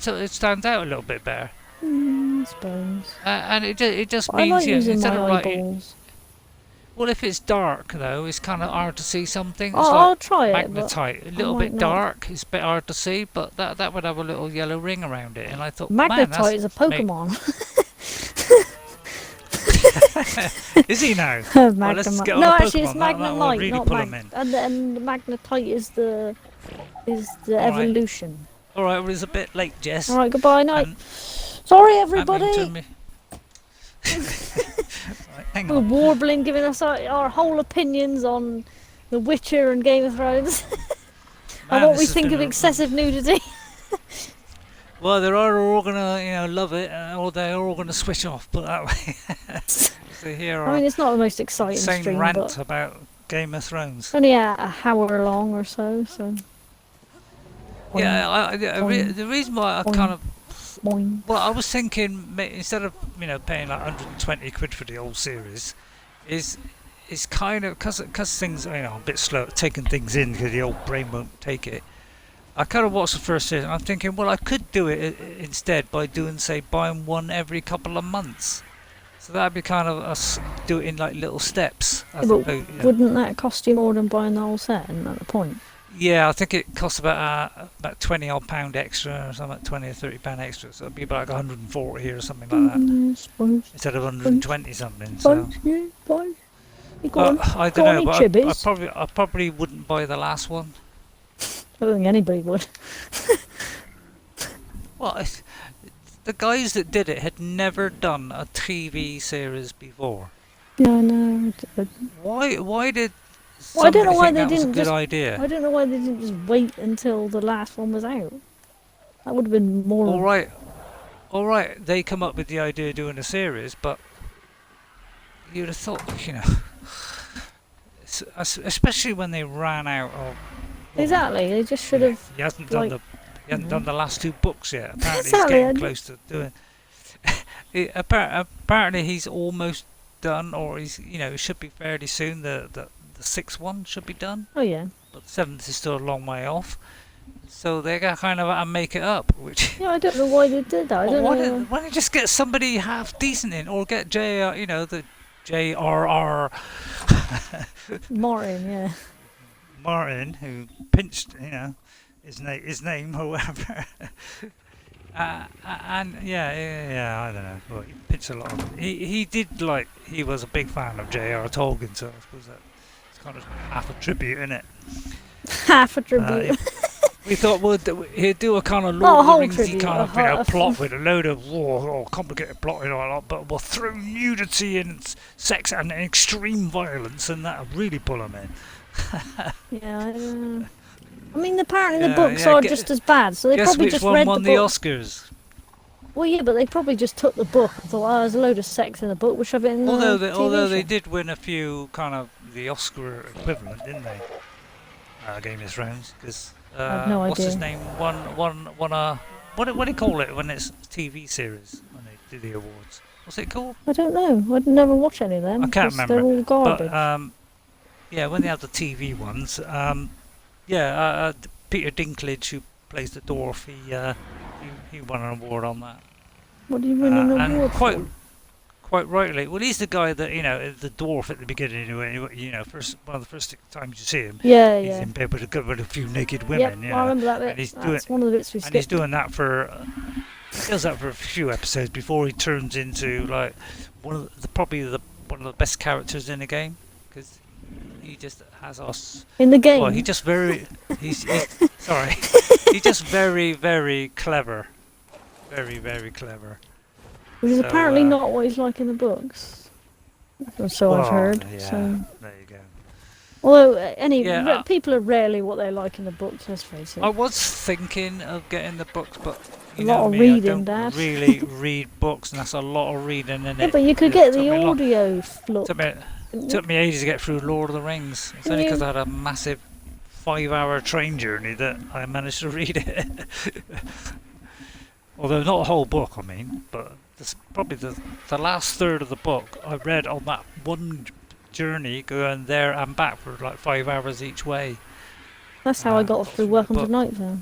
S1: so it stands out a little bit better.
S2: I suppose.
S1: And it just
S2: I
S1: means
S2: like
S1: you know,
S2: using
S1: instead
S2: my
S1: of writing.
S2: eyeballs.
S1: Well, if it's dark though, it's kind of hard to see something. It's
S2: I'll
S1: like
S2: try it. But
S1: magnetite, a little
S2: might
S1: bit
S2: not.
S1: dark. It's a bit hard to see, but that would have a little yellow ring around it. And I thought, man,
S2: Magnetite is a
S1: that's
S2: Pokemon.
S1: Is he now? Well, let's
S2: Magnemite.
S1: get on
S2: No,
S1: a
S2: actually, it's
S1: Pokemon. That will
S2: Magnemite,
S1: really
S2: not
S1: pull him in.
S2: And Magnetite is the
S1: right.
S2: evolution.
S1: All right, well, it's a bit late, Jess.
S2: All right, goodbye, night.
S1: And-
S2: Sorry,
S1: and
S2: everybody.
S1: into me- Right, hang
S2: We're
S1: on.
S2: warbling, giving us our whole opinions on The Witcher and Game of Thrones, and
S1: Man,
S2: what
S1: this
S2: we
S1: has
S2: think
S1: been
S2: of
S1: a-
S2: excessive nudity.
S1: Well, they're all gonna, love it, or they're all gonna switch off. Put it that way. So here
S2: I
S1: are
S2: mean, it's not the most exciting
S1: same
S2: stream,
S1: rant
S2: but
S1: about Game of Thrones.
S2: only a hour long or so.
S1: Yeah,
S2: boing,
S1: the reason why I
S2: boing.
S1: kind of,
S2: Boing.
S1: well, I was thinking instead of paying like 120 quid for the whole series, is kind of because things a bit slow at taking things in because the old brain won't take it. I kind of watched the first season. I'm thinking, well, I could do it instead by buying one every couple of months. So that'd be kind of us do it in like little steps.
S2: Yeah, but wouldn't that cost you more than buying the whole set? Isn't that the point?
S1: Yeah, I think it costs about £20 extra or something, £20 or £30 extra. So it'd be about like 140 or something like that
S2: Suppose.
S1: instead of 120 something. So.
S2: Yeah, fine. You go on.
S1: I
S2: Go
S1: don't
S2: on,
S1: know,
S2: you
S1: but
S2: chibbies.
S1: I probably wouldn't buy the last one.
S2: I don't think anybody would.
S1: Well, the guys that did it had never done a TV series before.
S2: Yeah, I know.
S1: Why did
S2: Well, I don't
S1: somebody
S2: know why
S1: think
S2: they
S1: that was a
S2: didn't
S1: good
S2: just-
S1: idea?
S2: I don't know why they didn't just wait until the last one was out. That would have been more.
S1: All right, they come up with the idea of doing a series, but you'd have thought, especially when they ran out of.
S2: Exactly. They just should have.
S1: He hasn't done
S2: like-
S1: done the last 2 books yet. Apparently,
S2: Exactly,
S1: he's
S2: I
S1: getting
S2: d-
S1: close to doing. Apparently, he's almost done, or it should be fairly soon. The 6th one should be done,
S2: Oh yeah.
S1: but the 7th is still a long way off. So they're gonna kind of make it up, which.
S2: Yeah, I don't know why they did that. I don't
S1: Why
S2: know.
S1: don't you just get somebody half decent in, or get the JRR
S2: Martin, yeah.
S1: Martin, who pinched, his name or whatever. And I don't know. Well, he pinched a lot of. He did he was a big fan of J.R. Tolkien, so I suppose that's kind of half a tribute, isn't it?
S2: Half a tribute.
S1: We thought he'd do a kind of
S2: Not a
S1: Lord of the
S2: whole
S1: Ringsy
S2: tribute,
S1: kind of
S2: a
S1: plot with a load of complicated plot and all that, but we'll throw nudity and sex and extreme violence, and that'll really pull them in.
S2: Yeah, I don't know. I mean, apparently the
S1: Yeah,
S2: books
S1: yeah,
S2: are
S1: gu-
S2: just as bad, so they
S1: Guess
S2: probably
S1: which
S2: just
S1: one
S2: read
S1: won
S2: the
S1: the
S2: book.
S1: Oscars?
S2: Well, yeah, but they probably just took the book and thought, oh, there's a load of sex in the book, we'll shove it in the
S1: Although
S2: TV
S1: they
S2: show.
S1: did win a few kind of the Oscar equivalent, didn't they? Game of Thrones, because
S2: I have no
S1: what's his
S2: idea.
S1: name? Won a what do you call it when it's a TV series when they do the awards? What's it called?
S2: I don't know. I'd never watch any of them
S1: I can't
S2: because they're
S1: remember.
S2: all garbage.
S1: But yeah, when they have the TV ones, yeah, Peter Dinklage, who plays the dwarf, he won an award on that,
S2: What do you win an
S1: and
S2: award for?
S1: quite rightly. Well, he's the guy that the dwarf at the beginning. First one of the first times you see him,
S2: Yeah,
S1: he's
S2: yeah.
S1: in bed with a few naked
S2: Yep,
S1: women.
S2: I remember that
S1: And
S2: bit.
S1: he's
S2: That's one of the bits we
S1: and
S2: skipped.
S1: he's doing that for he does that for a few episodes before he turns into like one of the best characters in the game, because he just has us.
S2: In the game.
S1: Well, he's sorry, he's just very clever, very clever.
S2: Which is
S1: So,
S2: apparently not what he's like in the books. Or so I've
S1: well,
S2: heard.
S1: Yeah,
S2: So,
S1: there you go.
S2: although
S1: Yeah,
S2: people are rarely what they like in the books. Let's face it.
S1: I was thinking of getting the books, but you
S2: A
S1: know
S2: lot of
S1: me,
S2: reading,
S1: I don't
S2: Dad.
S1: really read books, and that's a lot of reading, isn't
S2: Yeah,
S1: it?
S2: but you could
S1: It
S2: get
S1: took
S2: the
S1: me a long-
S2: audio look.
S1: Took me ages to get through Lord of the Rings. It's only
S2: Yeah.
S1: because I had a massive 5-hour train journey that I managed to read it. Although not a whole book, I mean, but this probably the last third of the book I read on that one journey going there and back for like 5 hours each way.
S2: That's how I got through Welcome to
S1: book.
S2: Night Vale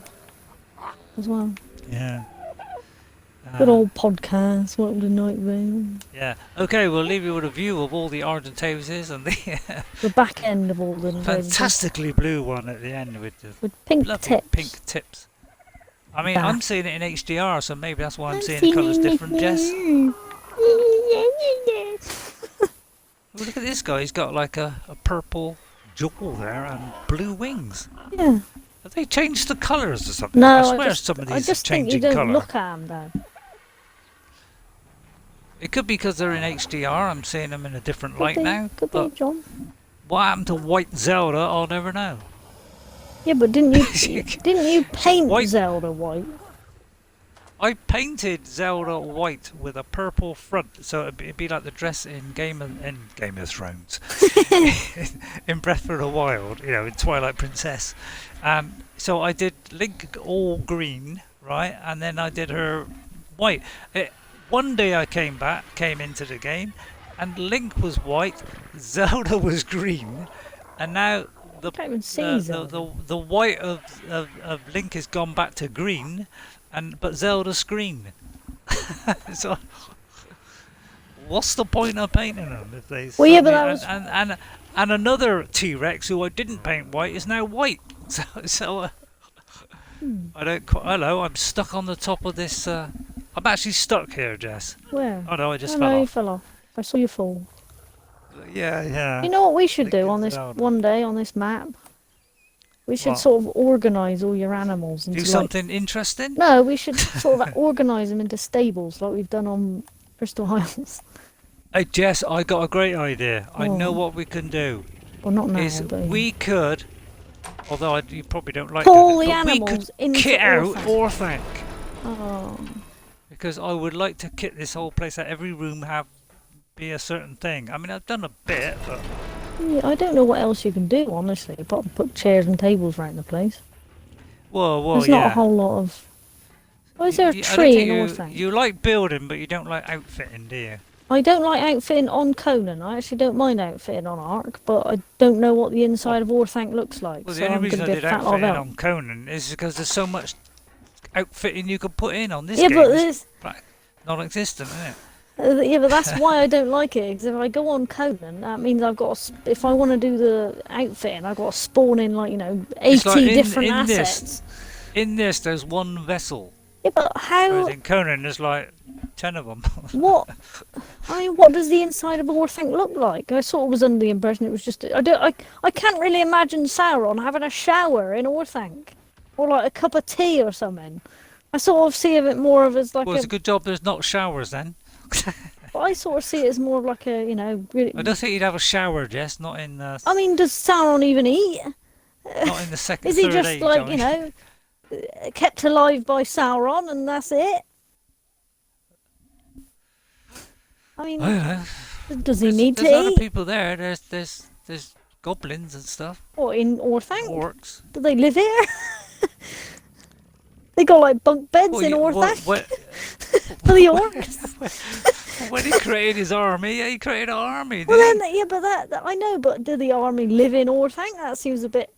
S2: as well.
S1: Yeah.
S2: Good old podcast, Welcome to Night Vale.
S1: Yeah. Okay, we'll leave you with a view of all the Argentavises and the
S2: The back end of all the
S1: fantastically blue one at the end with the
S2: with pink
S1: lovely
S2: tips.
S1: pink tips. I mean,
S2: Bah.
S1: I'm seeing it in HDR, so maybe that's why I'm seeing the colours different, Jess. Well, look at this guy, he's got like a purple jaw there and blue wings.
S2: Yeah.
S1: Have they changed the colours or something?
S2: No,
S1: I swear some of
S2: I
S1: these
S2: just
S1: are
S2: think you
S1: changing
S2: don't
S1: colour.
S2: look at them, Dad.
S1: It could be because they're in HDR, I'm seeing them in a different light now.
S2: Could be,
S1: But
S2: John.
S1: what happened to White Zelda, I'll never know.
S2: Yeah, but didn't you paint
S1: White.
S2: Zelda white?
S1: I painted Zelda white with a purple front, so it'd be like the dress in Game of Thrones, in Breath of the Wild, in Twilight Princess. So I did Link all green, right, and then I did her white. One day I came into the game, and Link was white, Zelda was green, and now the
S2: Can't even see Zelda.
S1: the white of Link has gone back to green. But Zelda's green. So, what's the point of painting them if they?
S2: Well, yeah, but
S1: and another T Rex who I didn't paint white is now white. So I don't quite. Hello, I'm stuck on the top of this. I'm actually stuck here, Jess.
S2: Where?
S1: Oh no, I just
S2: Oh,
S1: fell
S2: no, you
S1: off.
S2: fell off. I saw you fall.
S1: Yeah.
S2: You know what we should
S1: Link
S2: do on
S1: and
S2: this
S1: Zelda.
S2: one day on this map? We should
S1: What?
S2: sort of organise all your animals into
S1: Do something interesting.
S2: No, we should sort of organise them into stables like we've done on Bristol Isles.
S1: Hey Jess, I got a great idea. I know
S2: Oh.
S1: what we can do.
S2: Well, not now,
S1: Is
S2: but
S1: we could, although you probably don't like
S2: pull
S1: doing
S2: the
S1: it, but we
S2: animals
S1: could
S2: into
S1: kit out
S2: Orthanc.
S1: Orthanc,
S2: Oh,
S1: because I would like to kit this whole place out. Every room be a certain thing. I mean, I've done a bit, but
S2: yeah, I don't know what else you can do, honestly, apart from put chairs and tables around the place.
S1: well,
S2: There's
S1: yeah.
S2: not a whole lot of... Why is there a
S1: I don't
S2: tree
S1: think
S2: in Orthanc?
S1: you like building, but you don't like outfitting, do you?
S2: I don't like outfitting on Conan. I actually don't mind outfitting on Ark, but I don't know what the inside of Orthanc looks like.
S1: Well,
S2: so
S1: the only
S2: I'm
S1: reason I
S2: going to
S1: did
S2: be a fat lot of
S1: outfitting
S2: help.
S1: on Conan is because there's so much outfitting you could put in on this
S2: Yeah,
S1: game.
S2: but
S1: It's
S2: there's...
S1: non-existent, isn't it?
S2: Yeah, but that's why I don't like it. Because if I go on Conan, that means I've got to, if I want to do the outfitting, I've got to spawn in 80
S1: It's like
S2: different
S1: in
S2: assets.
S1: In this, there's one vessel.
S2: Yeah, but how?
S1: Whereas in Conan, there's like 10 of them.
S2: What? I mean, what does the inside of Orthanc look like? I sort of was under the impression it was just. I can't really imagine Sauron having a shower in Orthanc, or like a cup of tea or something. I sort of see it more of as like
S1: Well, it's a good job there's not showers then.
S2: I sort of see it as more of like a really.
S1: I don't think you'd have a shower, Jess. Not in.
S2: I mean, does Sauron even eat?
S1: Not in the second.
S2: Is he
S1: third
S2: just
S1: age,
S2: like
S1: I mean.
S2: kept alive by Sauron and that's it? I mean,
S1: I don't know.
S2: does he need to
S1: There's other
S2: eat?
S1: people there. There's goblins and stuff.
S2: Or in Orthanc?
S1: Orcs.
S2: Do they live here? They got like bunk beds
S1: Well,
S2: in Orthanc
S1: what,
S2: for the orcs.
S1: when he created his army, he created an army.
S2: Well,
S1: Didn't
S2: then, yeah, but that I know. But do the army live in Orthanc? That seems a bit.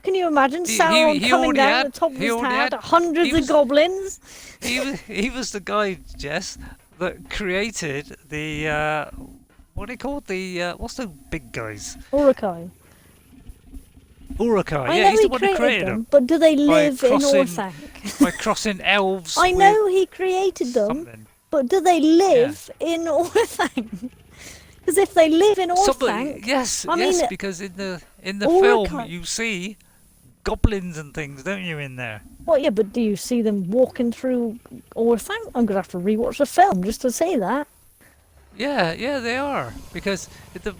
S2: Can you imagine Sauron
S1: he
S2: coming
S1: already
S2: down
S1: had-
S2: the top of
S1: he
S2: his
S1: already
S2: tower
S1: had-
S2: to hundreds
S1: he was-
S2: of goblins?
S1: he was the guy, Jess, that created the what do you call the what's the big guys?
S2: Urukai.
S1: Urukai.
S2: I
S1: Yeah,
S2: know
S1: he's
S2: he
S1: the one who created
S2: them,
S1: them
S2: but do they live in
S1: crossing-
S2: Orthanc?
S1: by crossing elves.
S2: I
S1: with
S2: know he created them,
S1: something.
S2: but do they live in Orthanc? Because if they live in Orthanc,
S1: Yes,
S2: I
S1: yes,
S2: mean,
S1: because in the film
S2: Urukai-
S1: you see goblins and things, don't you, in there?
S2: well, yeah, but do you see them walking through Orthanc? I'm gonna have to rewatch the film just to say that.
S1: Yeah, they are. Because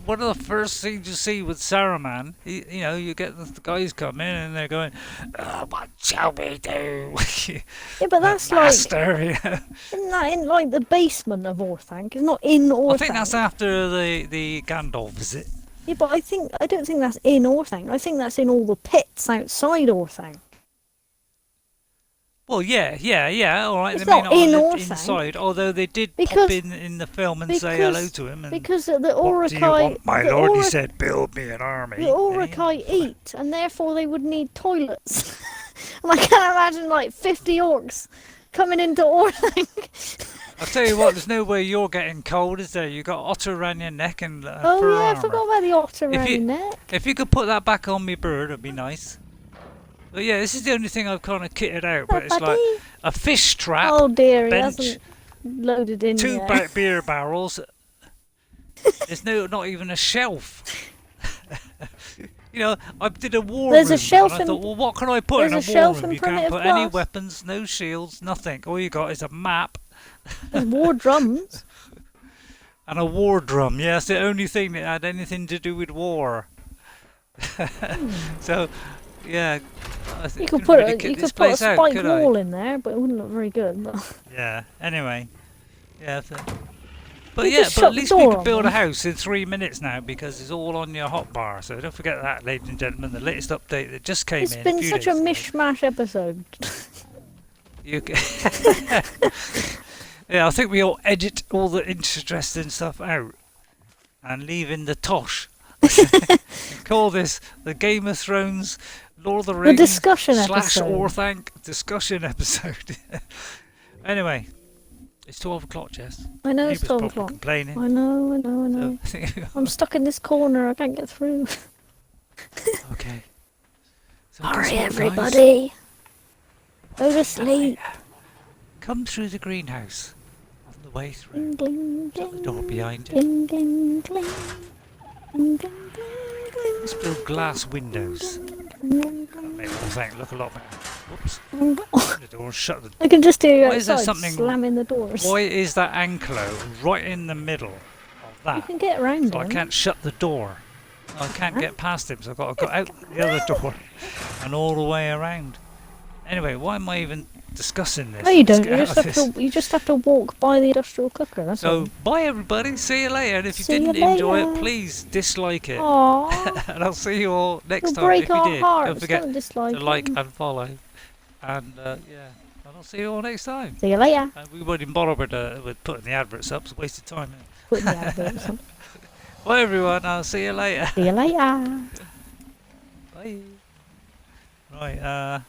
S1: one of the first things you see with Saruman, you get the guys come in and they're going, oh, what shall we do?
S2: Yeah, but that's
S1: Master,
S2: isn't that in like the basement of Orthanc? It's not in Orthanc.
S1: I think that's after the Gandalf visit.
S2: Yeah, but I don't think that's in Orthanc. I think that's in all the pits outside Orthanc.
S1: Well, yeah. All right,
S2: It's
S1: they may
S2: not
S1: not have
S2: in
S1: lived
S2: Orthanc.
S1: inside, although they did
S2: Because-
S1: pop in the film and say hello to him. And
S2: Because the
S1: what do you
S2: Urukai,
S1: want, my
S2: the
S1: lord? He
S2: Uru-
S1: said, build me an army.
S2: the Urukai eat, and therefore they would need toilets. And I can't imagine like 50 orcs coming into Orthanc.
S1: I'll tell you what, there's no way you're getting cold, is there? You got otter around your neck and
S2: Oh
S1: fur
S2: yeah, I
S1: armor.
S2: forgot about the otter
S1: If
S2: around
S1: you-
S2: your neck.
S1: If you could put that back on me bird, it'd be nice. But yeah, this is the only thing I've kind of kitted out. But it's like
S2: Buddy.
S1: a fish trap,
S2: Oh dear, he
S1: bench,
S2: hasn't loaded in
S1: two
S2: yet.
S1: beer barrels. There's not even a shelf. I did a war
S2: There's a
S1: room,
S2: shelf
S1: and I
S2: in-
S1: thought, well, what can I put in
S2: there's
S1: a
S2: a
S1: war
S2: shelf
S1: room?
S2: in
S1: You can't
S2: Primitive
S1: put any
S2: Plus.
S1: weapons, no shields, nothing. All you got is a map
S2: There's war drums.
S1: and a war drum. Yeah, that's the only thing that had anything to do with war. So, yeah.
S2: You could put a spiked wall in there, but it wouldn't look very good. But
S1: Yeah. Anyway. Yeah. But
S2: You
S1: yeah,
S2: just
S1: but
S2: shut
S1: at
S2: the
S1: least we
S2: door
S1: could
S2: on
S1: build a
S2: them.
S1: house in 3 minutes now because it's all on your hotbar. So don't forget that, ladies and gentlemen. The latest update that just came
S2: it's
S1: in.
S2: been
S1: few
S2: such a
S1: days ago.
S2: mishmash episode.
S1: Yeah, I think we'll edit all the interesting stuff out and leave in the tosh. Call this the Game of Thrones, Lord of the Rings
S2: discussion
S1: /
S2: episode.
S1: Orthanc discussion episode. Anyway, it's 12 o'clock, Jess.
S2: I know it's
S1: Neighbours
S2: 12
S1: probably
S2: o'clock.
S1: complaining.
S2: I know.
S1: So,
S2: I'm stuck in this corner. I can't get through.
S1: okay. So
S2: Hurry,
S1: guess what, guys?
S2: everybody. Go to sleep.
S1: Come through the greenhouse on the way through.
S2: Gling, gling,
S1: Shut the door
S2: gling.
S1: behind you.
S2: Gling, gling, gling. Gling, gling, gling,
S1: Let's build glass windows.
S2: gling,
S1: Make the whole thing look a lot better. Whoops.
S2: gling.
S1: Open the door and shut the
S2: I can just hear you
S1: Why is there
S2: outside
S1: something-
S2: slamming the doors.
S1: Why is that anklo right in the middle of
S2: You
S1: that?
S2: can get around
S1: So I
S2: them.
S1: can't shut the door. I can't get past him, so I've got to go out the other door and all the way around. Anyway, why am I even discussing this?
S2: No, you
S1: Let's
S2: don't.
S1: get
S2: You
S1: out
S2: just
S1: of
S2: have
S1: this.
S2: to. You just have to walk by the industrial cooker. That's
S1: So, bye everybody. See you later. And if you
S2: See you
S1: didn't enjoy
S2: later.
S1: it, please dislike it.
S2: all. Aww.
S1: And I'll see you all next
S2: You'll
S1: time.
S2: break
S1: If you
S2: our
S1: did,
S2: hearts.
S1: don't forget
S2: Don't dislike
S1: to like
S2: it.
S1: and follow. And and I'll see you all next time.
S2: See you later.
S1: And we wouldn't bother with putting the adverts up. It's a waste of time. Isn't it?
S2: Put in the adverts on.
S1: Bye everyone. I'll see you later.
S2: See you later.
S1: Bye. Right.